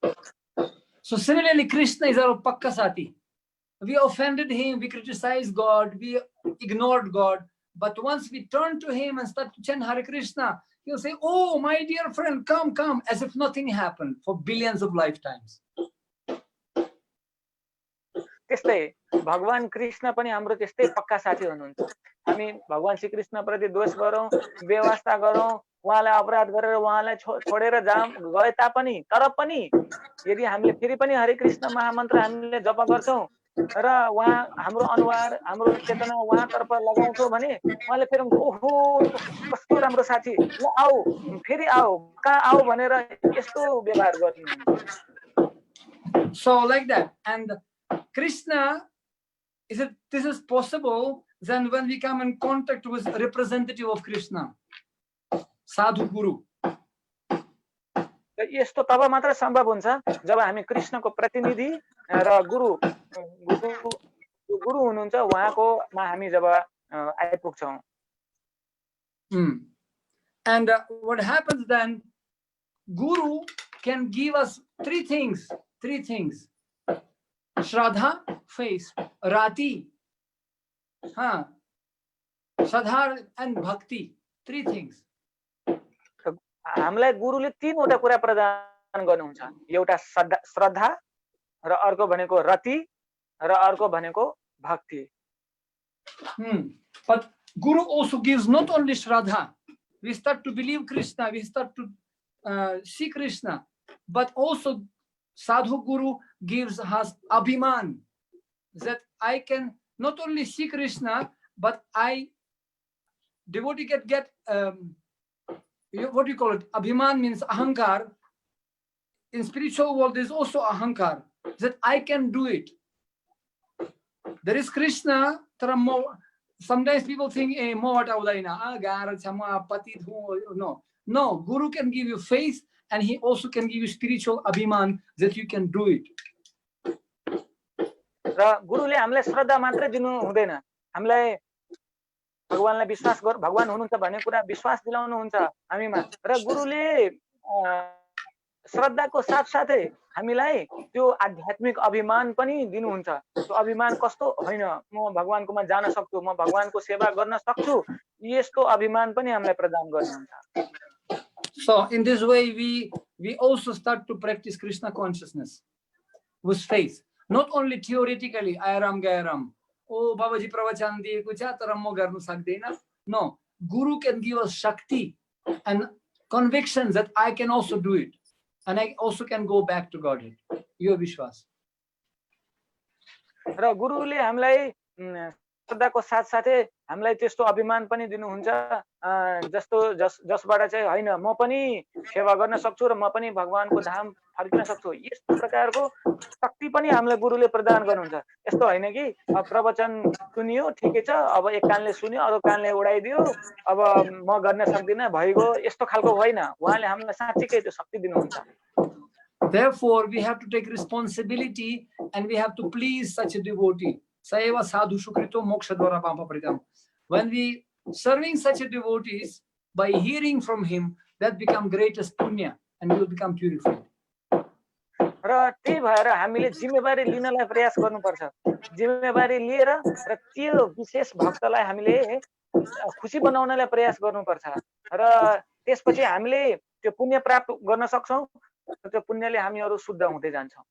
So similarly, Krishna is our pakka sati. We offended him, we criticized God, we ignored God. But once we turn to him and start to chant Hare Krishna, he'll say, oh, my dear friend, come, as if nothing happened for billions of lifetimes. त्यस्तै भगवान कृष्ण पनि हाम्रो त्यस्तै पक्का साथी हुनुहुन्छ. हामी भगवान श्री कृष्ण प्रति दोष गरौं, व्यवस्था गरौं, उहाँलाई अपराध गरेर उहाँलाई छोडेर गए तापनि, तर पनि यदि हामीले फेरि पनि हरे कृष्ण महामन्त्र हामीले जप गर्छौं र उहाँ हाम्रो अनुहार, हाम्रो चेतना उहाँतर्फ लगाउँछौं भने उहाँले फेरि ओहो कस्तो राम्रो साथी, ल आऊ, फेरि आऊ, कहाँ आऊ भनेर यस्तो व्यवहार गर्नुहुन्छ. So like that. And Krishna, this is possible then when we come in contact with a representative of Krishna, Sadhu Guru. यस्तो तब मात्र सम्भव हुन्छ जब हामी कृष्णको प्रतिनिधि र गुरु गुरु हुनुहुन्छ उहाँकोमा हामी जब आइपुग्छौँ। And what happens then, Guru can give us three things. Shraddha, faith, Rati, Shraddha and Bhakti, three things. हामीलाई गुरुले तीनवटा कुरा प्रदान गर्नुहुन्छ, एउटा श्रद्धा र अर्को भनेको रति र अर्को भनेको भक्ति। But Guru also gives not only Shraddha, we start to believe Krishna, we start to see Krishna, but also Sadhu Guru gives us Abhiman, that I can not only see Krishna, but devotee can get what do you call it? Abhiman means ahankar. In spiritual world, there is also ahankar, that I can do it. There is Krishna. Sometimes people think, no, Guru can give you faith, and he also can give you spiritual abhiman that you can do it. र गुरुले हामीलाई श्रद्धा मात्र दिनु हुँदैन, हामीलाई भगवानलाई विश्वास गर, भगवान हुनुहुन्छ भन्ने कुरा विश्वास दिलाउनुहुन्छ हामीमा, र गुरुले श्रद्धाको साथसाथै हामीलाई त्यो आध्यात्मिक अभिमान पनि दिनुहुन्छ। त्यो अभिमान कस्तो होइन, म भगवानकोमा जान सक्छु, म भगवानको सेवा गर्न सक्छु, यस्तो अभिमान पनि हामीलाई प्रदान गर्नुहुन्छ। So in this way we also start to practice Krishna consciousness with faith, not only theoretically, ayaram gayaram, oh Babaji pravachan diएको छ तर म गर्न सक्दैन. No, Guru can give us shakti and conviction that I can also do it, and I also can go back to Godhead. Your Vishwas. र गुरुले हामीलाई श्रद्धाको साथसाथै हामीलाई त्यस्तो अभिमान पनि दिनुहुन्छ, जसबाट चाहिँ होइन म पनि सेवा गर्न सक्छु र म पनि भगवानको धाम फर्किन सक्छु, यस्तो प्रकारको शक्ति पनि हामीलाई गुरुले प्रदान गर्नुहुन्छ। यस्तो होइन कि प्रवचन सुनियो ठिकै छ, अब एक कानले सुन्यो अरू कानले उडाइदियो, अब म गर्न सक्दिनँ भइगयो, यस्तो खालको होइन। उहाँले हामीलाई साँच्चीकै त्यो शक्ति दिनुहुन्छ। Therefore, we have to take responsibility and we have to please such a devotee. Sayeva sadhu sukrito moksha dvara papa paritam. When we serving such a devotees by hearing from him, that become greatest punya and we will become purified. र त्यही भएर हामीले जिम्मेवारी लिनलाई प्रयास गर्नुपर्छ। जिम्मेवारी लिएर र त्यो विशेष भक्तलाई हामीले खुसी बनाउनलाई प्रयास गर्नुपर्छ र त्यसपछि हामीले त्यो पुण्य प्राप्त गर्न सक्छौं। त्यो पुण्यले हामीहरु शुद्ध हुँदै जान्छौं।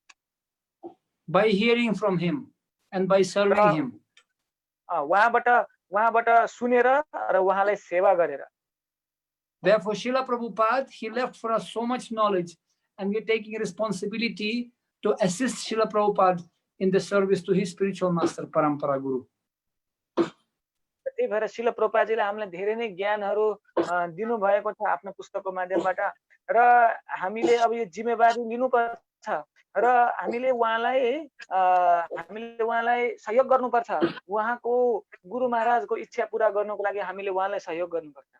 By hearing from him and by serving him. उहाँबाट सुनेर र उहाँलाई सेवा गरेर। Therefore, Srila Prabhupada, he left for us so much knowledge, and we are taking responsibility to assist Srila Prabhupada in the service to his spiritual master, Parampara Guru. त्यही भएर श्रील प्रभुपादजीले हामीलाई धेरै नै ज्ञानहरु दिनु भएको छ आफ्नो पुस्तकको माध्यमबाट र हामीले अब यो जिम्मेवारी लिनुपर्छ र हामीले उहाँलाई सहयोग गर्नुपर्छ। उहाँको गुरु महाराजको इच्छा पूरा गर्नको लागि हामीले उहाँलाई सहयोग गर्नुपर्छ।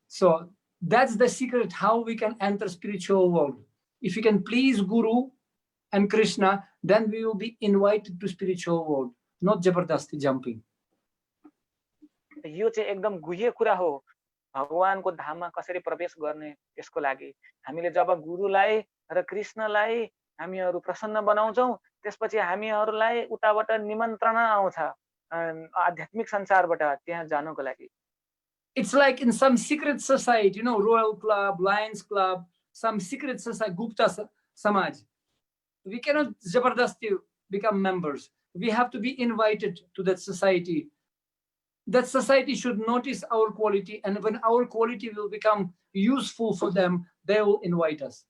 So that's the secret how we can enter spiritual world. If we can please Guru and Krishna, then we will be invited to spiritual world, not jabardasti jumping. यो चाहिँ एकदम गुह्य कुरा हो। भगवानको धाममा कसरी प्रवेश गर्ने त्यसको लागि हामीले जब गुरुलाई र कृष्णलाई हामीहरु प्रसन्न बनाउँछौं, त्यसपछि हामीहरुलाई उताबाट निमन्त्रणा आउँछ आध्यात्मिक संसारबाट त्यहाँ जानको लागि। It's like in some secret society, you know, Royal Club, Lions Club, some secret society, Gupta Samaj. We cannot jabardasti become members. We have to be invited to that society. That society should notice our quality, and when our quality will become useful for them, they will invite us.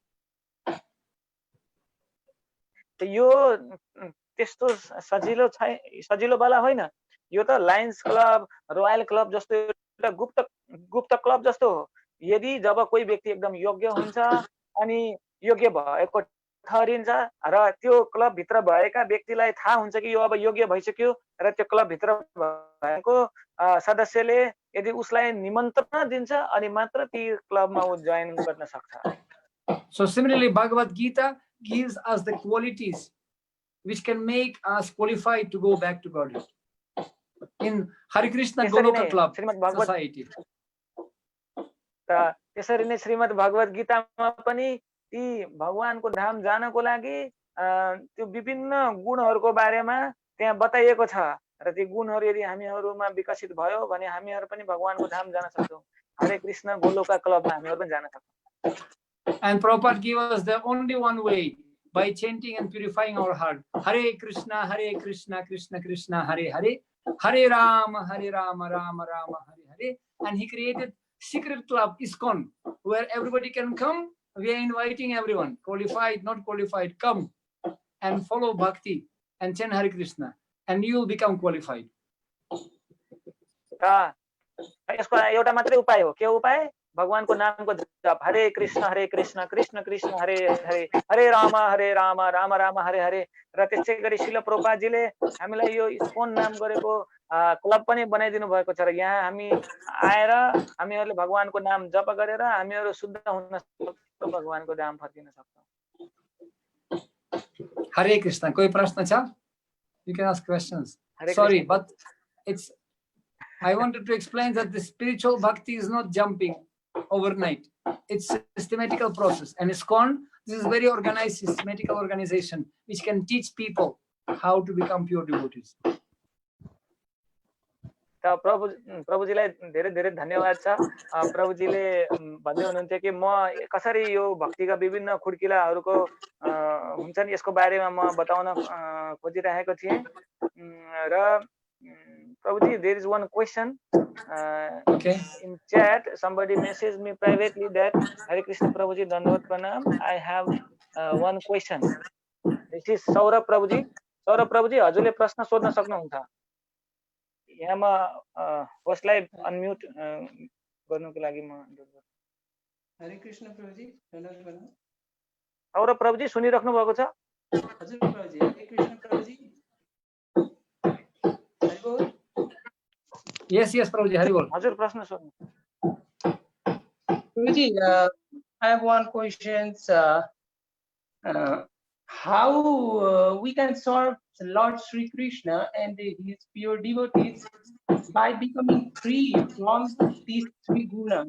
यो त्यस्तो सजिलो वाला होइन, यो त Lions club, royal club जस्तो एउटा गुप्त club जस्तो हो। यदि जब कोही व्यक्ति एकदम योग्य हुन्छ अनि योग्य भएको ठहरिन्छ र त्यो क्लब भित्र भएका व्यक्तिलाई थाहा हुन्छ कि यो अब योग्य भइसक्यो र त्यो क्लब भित्र भएको सदस्यले यदि उसलाई निमन्त्रणा दिन्छ अनि मात्र ती क्लबमा उ जोइन गर्न सक्छ। So similarly, Bhagavad Gita gives us the qualities which can make us qualified to go back to Godhead. In Hare Krishna Goloka Club Society. त्यसरी नै श्रीमद् भगवत गीतामा पनि ती भगवानको धाम जानको लागि त्यो विभिन्न गुणहरूको बारेमा त्यहाँ बताइएको छ र ती गुणहरू यदि हामीहरूमा विकसित भयो भने हामीहरू पनि भगवानको धाम जान सक्छौं। हरे कृष्ण गोलोका क्लबमा हामीहरू पनि जान सक्छौं। And Prabhupada gave us the only one way, by chanting and purifying our heart. Hare Krishna, Krishna Krishna, Hare Hare, Hare Rama, Rama Rama, Hare Hare. And he created secret club, ISKCON, where everybody can come. We are inviting everyone, qualified, not qualified, come and follow bhakti and chant Hare Krishna, and you will become qualified. यसको एउटा मात्रै उपाय हो। के उपाय? भगवानको नामको जप। हरे कृष्ण कृष्ण कृष्ण हरे हरे, हरे राम राम राम हरे हरे। र त्यसै गरी श्रील प्रभुपादजीले हामीलाई यो इस्कॉन नाम गरेको क्लब पनि बनाइदिनु भएको छ र यहाँ हामी आएर हामीहरूले भगवानको नाम जप गरेर हामीहरू शुद्ध हुन सक्छौं, भगवानको धाम फर्किन सक्छौं। Hare Krishna. कोही प्रश्न छ? You can ask questions. Sorry, but I wanted to explain that the spiritual bhakti is not jumping overnight. It's a systematical process, and ISKCON, this is very organized, systematical organization which can teach people how to become pure devotees. त प्रभुजीलाई धेरै धेरै धन्यवाद छ। प्रभुजीले भन्दै हुनुहुन्थ्यो कि म कसरी यो भक्तिका विभिन्न खुड्किलाहरूको हुन्छन् यसको बारेमा म बताउन खोजिरहेको थिएँ। र Prabhuji, there is one question in chat. Somebody messaged me privately that Hare Krishna Prabhuji, Dandavat Pranam. I have one question. This is Saurabh Prabhuji. Saurabh Prabhuji, हजुरले प्रश्न सोध्न सक्नुहुन्छ। यहाँ म होस्टलाई अनम्युट गर्नुको लागि म हरे कृष्ण प्रभुजी, धन्यवाद प्रणाम। सौरभ प्रभुजी सुनिराख्नु भएको छ? हजुर प्रभुजी, हरे कृष्ण प्रभुजी। Yes, Prabhuji, Hari Bol. हजुर प्रश्न सोध्नु। Prabhuji, I have one question. How we can serve Lord Sri Krishna and his pure devotees by becoming free from these three gunas?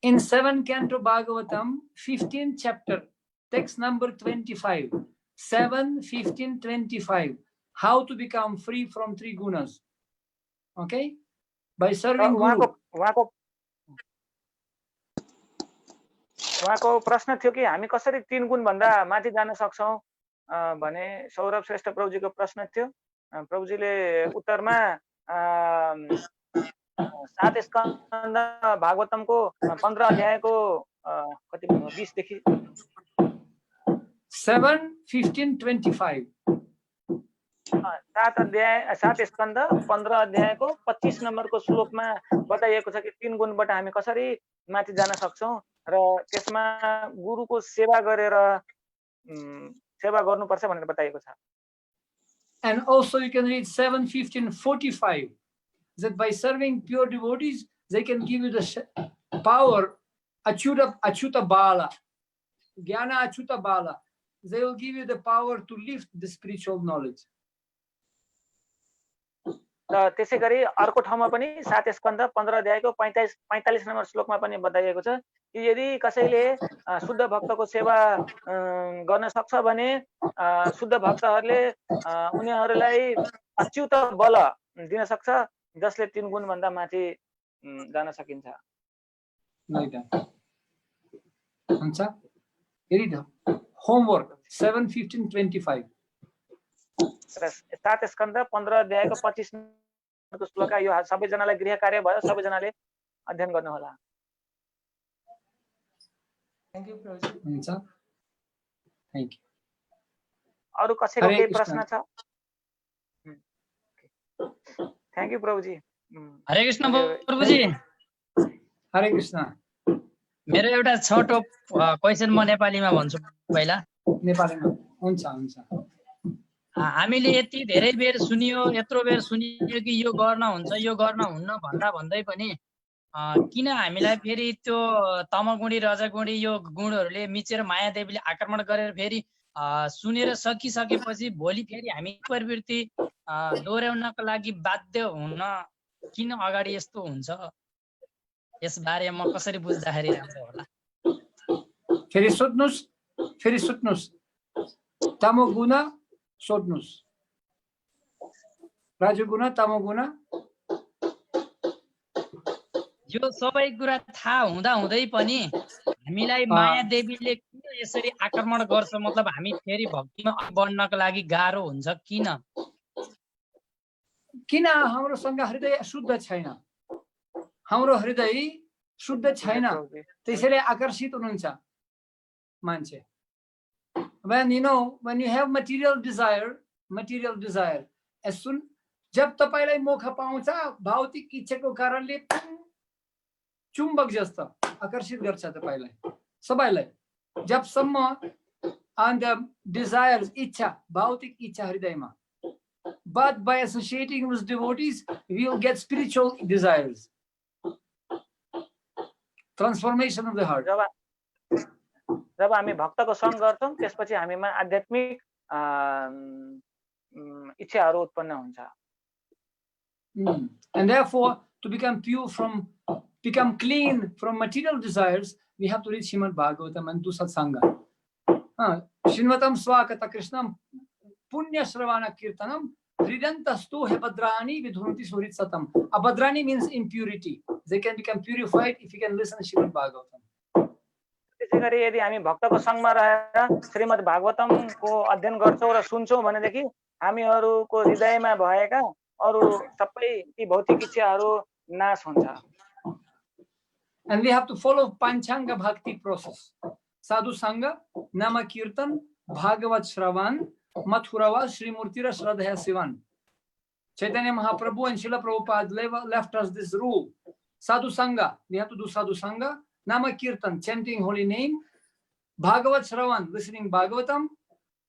In 7th Canto Bhagavatam, 15th chapter, text number 25, 7, 15, 25. How to become free from three gunas? Okay, by serving Guru. उहाँको प्रश्न थियो कि हामी कसरी 3 गुण भन्दा माथि जान सक्छौं भने सौरभ श्रेष्ठ प्रभुजीको प्रश्न थियो। प्रभुजीले उत्तरमा 7 स्कन्द भागवतमको 15 अध्यायको कति 20 देखि 7, 15, 25. 7 स्कन्द 15 अध्यायको 25 नम्बरको श्लोकमा बताइएको छ कि 3 गुणबाट हामी कसरी माथि जान सक्छौं र त्यसमा गुरुको सेवा गरेर सेवा गर्नुपर्छ भनेर बताइएको छ। And also you can read 7, 15, 45 that by serving pure devotees they can give you the power achyuta bala, jnana achyuta bala. They will give you the power to lift the spiritual knowledge. र त्यसै गरी अर्को ठाउँमा पनि 7 स्कन्द 15 अध्यायको 45 number श्लोकमा पनि बताइएको छ कि यदि कसैले शुद्ध भक्तको सेवा गर्न सक्छ भने शुद्ध भक्तहरूले उनीहरूलाई अच्युत बल दिन सक्छ जसले 3 गुण भन्दा माथि जान सकिन्छ। हुन्छ, read homework 7, 15, 25. 7 स्कन्द 15 अध्यायको 25 नम्बरको श्लोक यो सबैजनालाई गृह कार्य भयो, सबैजनाले अध्ययन गर्नु होला। थ्यांक यू प्रभुजी। हुन्छ, थ्यांक यू। अरु कसैको केही प्रश्न छ? थ्यांक यू प्रभुजी। हरे कृष्ण प्रभुजी। हरे कृष्ण। मेरो एउटा छोटो क्वेशन म नेपालीमा भन्छु पहिला। नेपालीमा हुन्छ हुन्छ। हामीले यति धेरै बेर सुनियो, यत्रो बेर सुनियो कि यो गर्न हुन्छ, यो गर्न हुन्न भन्दा भन्दै पनि किन हामीलाई फेरि त्यो तमगुणी रजगुणी यो गुणहरूले मिचेर माया देवीले आक्रमण गरेर फेरि सुनेर सकिसकेपछि भोलि फेरि हामी प्रवृत्ति दोहोऱ्याउनको लागि बाध्य हुन किन अगाडि यस्तो हुन्छ? यसबारे म कसरी बुझ्दाखेरि राम्रो होला? फेरि सोध्नुस् तमोगुण सोध्नुस् रजोगुण तमोगुण यो सबै कुरा थाहा हुँदा हुँदै पनि हामीलाई माया देवीले किन यसरी आक्रमण गर्छ? मतलब हामी फेरि भक्तिमा बढ्नको लागि गाह्रो हुन्छ किन? किन हाम्रोसँग हृदय शुद्ध छैन, हाम्रो हृदय शुद्ध छैन, त्यसैले आकर्षित हुनुहुन्छ मान्छे। when you have material desire, as soon जब तपाईलाई मोक्ष पाउँछ भौतिक इच्छाको कारणले चुम्बक जस्तो आकर्षित गर्छ तपाईलाई सबैलाई। जबसम्म and the desires इच्छा भौतिक इच्छा हृदयमा, but by associating with devotees we will get spiritual desires, transformation of the heart. जब हामी भक्तको सङ्ग गर्छौं त्यसपछि हामीमा आध्यात्मिक इच्छाहरू उत्पन्न हुन्छ। And therefore to become clean from material desires we have to read Srimad Bhagavatam and do satsanga. Shinvatam swakata krishnam punya shravana kirtanam hridantastu hebadrani vidhunti suritsatam. Abhadrani means impurity. They can become purified if you can listen to Srimad Bhagavatam. त्यसैगरी यदि हामी भक्तको सङ्गमा रहेर श्रीमद् भागवतमको अध्ययन गर्छौं र सुन्छौं भनेदेखि हामीहरूको हृदयमा भएका अरु सबै ती भौतिक इच्छाहरू नाश हुन्छ। And we have to follow Panchanga Bhakti process. Sadhu Sangha, Nama Kirtan, Bhagavat Shravan, Mathurava, Sri Murtira Shraddhaya Sivan. Chaitanya Mahaprabhu and Srila Prabhupada left us this rule. Sadhu Sangha, we have to do Sadhu Sangha. Nama Kirtan, chanting holy name. Bhagavat Shravan, listening Bhagavatam.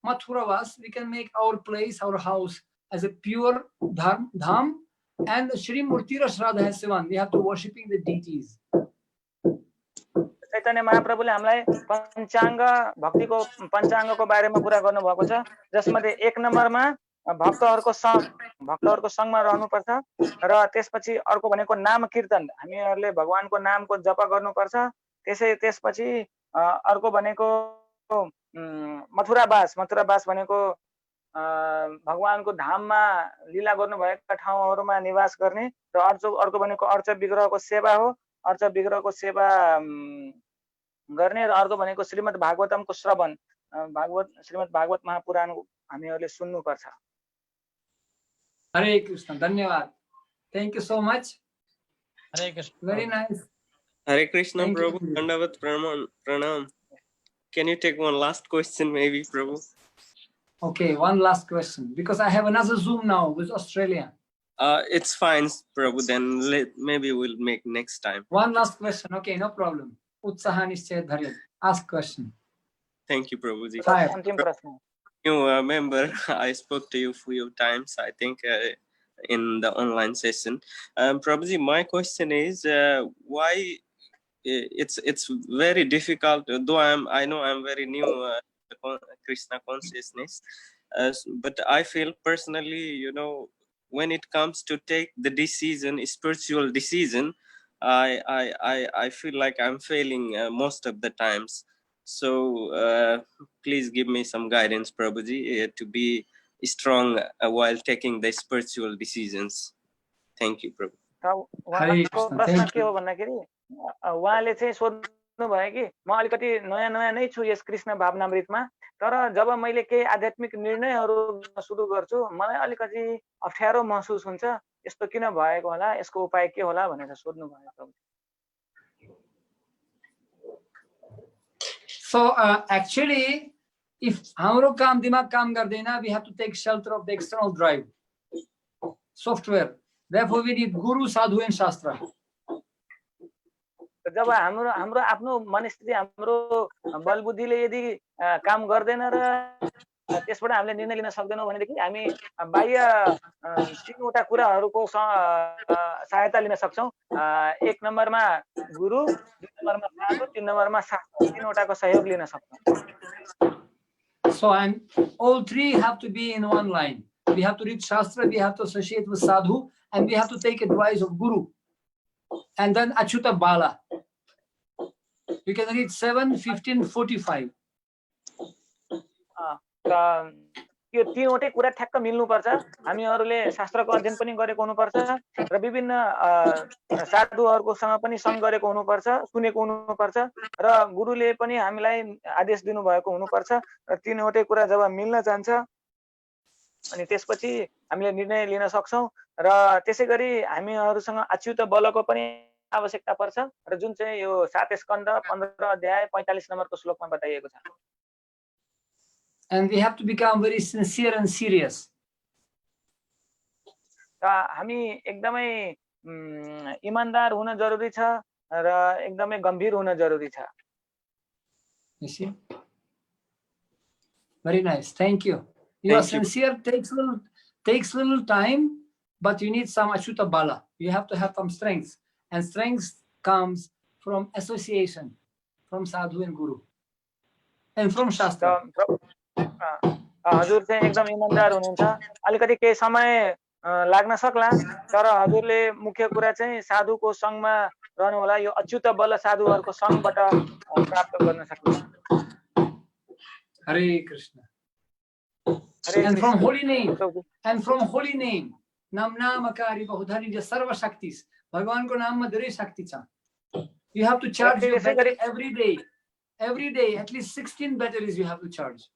Mathuravas, we can make our place, our house as a pure dham. And Sri Murtira Shraddhaya Sivan, we have to worshipping the deities. Chaitanya महाप्रभुले हामीलाई पञ्चाङ्ग भक्तिको पञ्चाङ्गको बारेमा कुरा गर्नु भएको छ, जसमध्ये एक नम्बरमा भक्तहरूको सङ्गमा रहनुपर्छ र त्यसपछि अर्को भनेको नाम कीर्तन, हामीहरूले भगवानको नामको जप गर्नुपर्छ। त्यसपछि अर्को भनेको मथुरावास भनेको भगवानको धाममा लीला गर्नुभएका ठाउँहरूमा निवास गर्ने र अर्को भनेको अर्च विग्रहको सेवा हो, अर्च विग्रहको सेवा गर्ने र अर्को भनेको श्रीमद् भागवतमको श्रवण, श्रीमद् भागवत महापुराण हामीहरूले सुन्नुपर्छ। Hare Krishna, धन्यवाद. Thank you so much. Hare Krishna. Very nice. Hare Krishna, Thank Prabhu. you. Dandavat pranam. Can you take one last question, maybe, Prabhu? Okay, one last question, because I have another Zoom now with Australia. It's fine, Prabhu. Then maybe we'll make next time. One last question. Okay, no problem. Utsaha nischay dharya. Ask question. Thank you, Prabhuji. अन्तिम प्रश्न। You remember I spoke to you a few times, I think, in the online session. Prabhuji, my question is why it's very difficult, though I know I'm very new to Krishna consciousness, but I feel personally, when it comes to take the decision, spiritual decision, I feel like I'm failing most of the times. So please give me some guidance, Prabhuji, to be strong while taking the spiritual decisions. Thank you, Prabhu. उहाँको प्रश्न के हो भन्दाखेरि उहाँले चाहिँ सोध्नु भयो कि म अलिकति नयाँ नै छु यस कृष्ण भावनामृतमा, तर जब मैले केही आध्यात्मिक निर्णयहरू सुरु गर्छु मलाई अलिकति अप्ठ्यारो महसुस हुन्छ, यस्तो किन भएको होला, यसको उपाय के होला भनेर सोध्नु भयो प्रभु। So actually, if hamro dimag kaam gardeina, we have to take shelter of the external drive, software. Therefore, we need guru, sadhu, and shastra. जब हाम्रो आफ्नो मनस्थिति हाम्रो बलबुद्धिले यदि काम गर्दैन र त्यसबाट हामीले निर्णय लिन सक्दैनौँ भनेदेखि हामी बाह्य तीनवटा कुराहरूको सहायता लिन सक्छौँ। एक नम्बरमा गुरु, दुई नम्बरमा साधु, तीन नम्बरमा शास्त्र, तीनवटाको सहयोग लिन सक्छौँ। So, and all three have to be in one line. We have to read Shastra, we have to associate with Sadhu, and we have to take advice of Guru. And then Achyuta Bala. You can read 7, 15, 45. यो तीनवटै कुरा ठ्याक्क मिल्नुपर्छ। हामीहरूले शास्त्रको अध्ययन पनि गरेको हुनुपर्छ र विभिन्न साधुहरूकोसँग पनि सँग गरेको हुनुपर्छ, सुनेको हुनुपर्छ र गुरुले पनि हामीलाई आदेश दिनुभएको हुनुपर्छ र तीनवटै कुरा जब मिल्न जान्छ अनि त्यसपछि हामीले निर्णय लिन सक्छौँ र त्यसैगरी हामीहरूसँग अच्युत बलको पनि आवश्यकता पर्छ र जुन चाहिँ यो 7 स्कन्द 15 अध्याय 45 नम्बरको श्लोकमा बताइएको छ। And we have to become very sincere and serious. हामी एकदमै इमानदार हुन जरुरी छ र एकदमै गम्भीर हुन जरुरी छ। You see? Very nice. Thank you. You are sincere, takes little time, but you need some Achyuta Bala. You have to have some strength. And strength comes from association, from Sadhu and Guru, and from Shastra. हजुर चाहिँ एकदम इमानदार हुनुहुन्छ। अलिकति केही समय लाग्न सक्ला तर हजुरले मुख्य कुरा चाहिँ साधुको संगमा रहनु होला। यो अच्युत बल साधुहरूको संगबाट प्राप्त गर्न सक्नुहुन्छ। Hare Krishna. And from holy name, Namnamakari Bahudhani Sarva Shaktis. Bhagavan ko naam ma धेरै शक्ति छ। You have to charge your battery every day. Every day, at least 16 batteries you have to charge.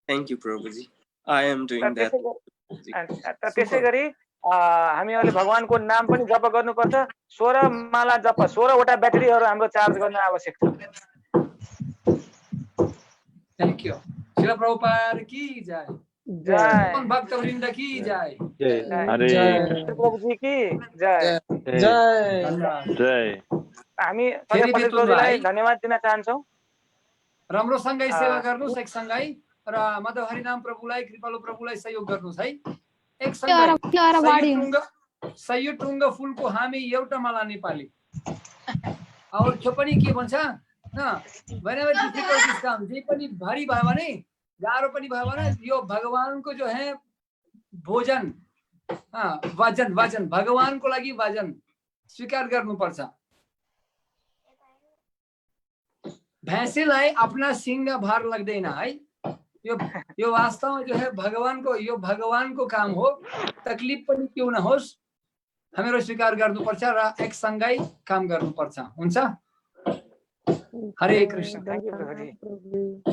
Thank you, Prabhuji. I am doing that. त्यसैगरी हामीहरूले भगवानको नाम पनि जप गर्नुपर्छ। 16 माला जप, 16 वटा ब्याट्रीहरू हाम्रो चार्ज गर्न आवश्यक छ। Thank you. Srila Prabhupada ki jai. Jai. Bhakta Vrinda ki jai. Hare. प्रभुजी की जय। जय। हामी सबै पण्डितज्यूलाई धन्यवाद दिन चाहन्छौँ। राम्रोसँगै सेवा गर्नुस् एक सँगै र माधव हरिनाम प्रभुलाई कृपालु प्रभुलाई सहयोग गर्नुस् है। एक सँगै सय टुङ्ग फुलको हामी एउटा माला नेपाली। और त्यो पनि के भन्छ न, whenever difficulties come, जे पनि भारी भयो भने, गाह्रो पनि भयो भने यो भगवानको जो है भोजन, वाजन भगवानको लागि वाजन स्वीकार गर्नुपर्छ। भैंसीलाई अपना सिंह भार लाग्दैन है। यो वास्तवमा जो है भगवान को काम हो। तकलीफ पनि क्यों न होस् हामीहरू स्वीकार गर्नुपर्छ र एक सँगै काम गर्नुपर्छ। हुन्छ? हरे कृष्ण।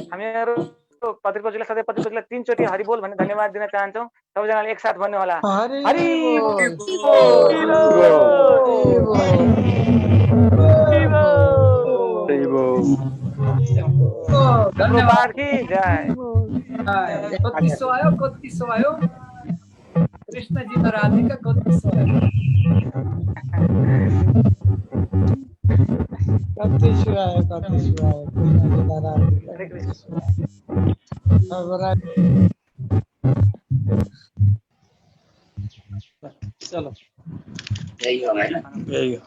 हामीहरू पत्रिकाजुले सधैँ पत्रिकाजुले 3 चोटी हरि बोल भन्ने धन्यवाद दिन चाहन्छौँ। सबैजनाले एक साथ भन्नु होला हरि धन्यवाद की जय। कति सो आयो कृष्ण जी र राधिका कति सो आयो। कति सो आयो चलो यही हो।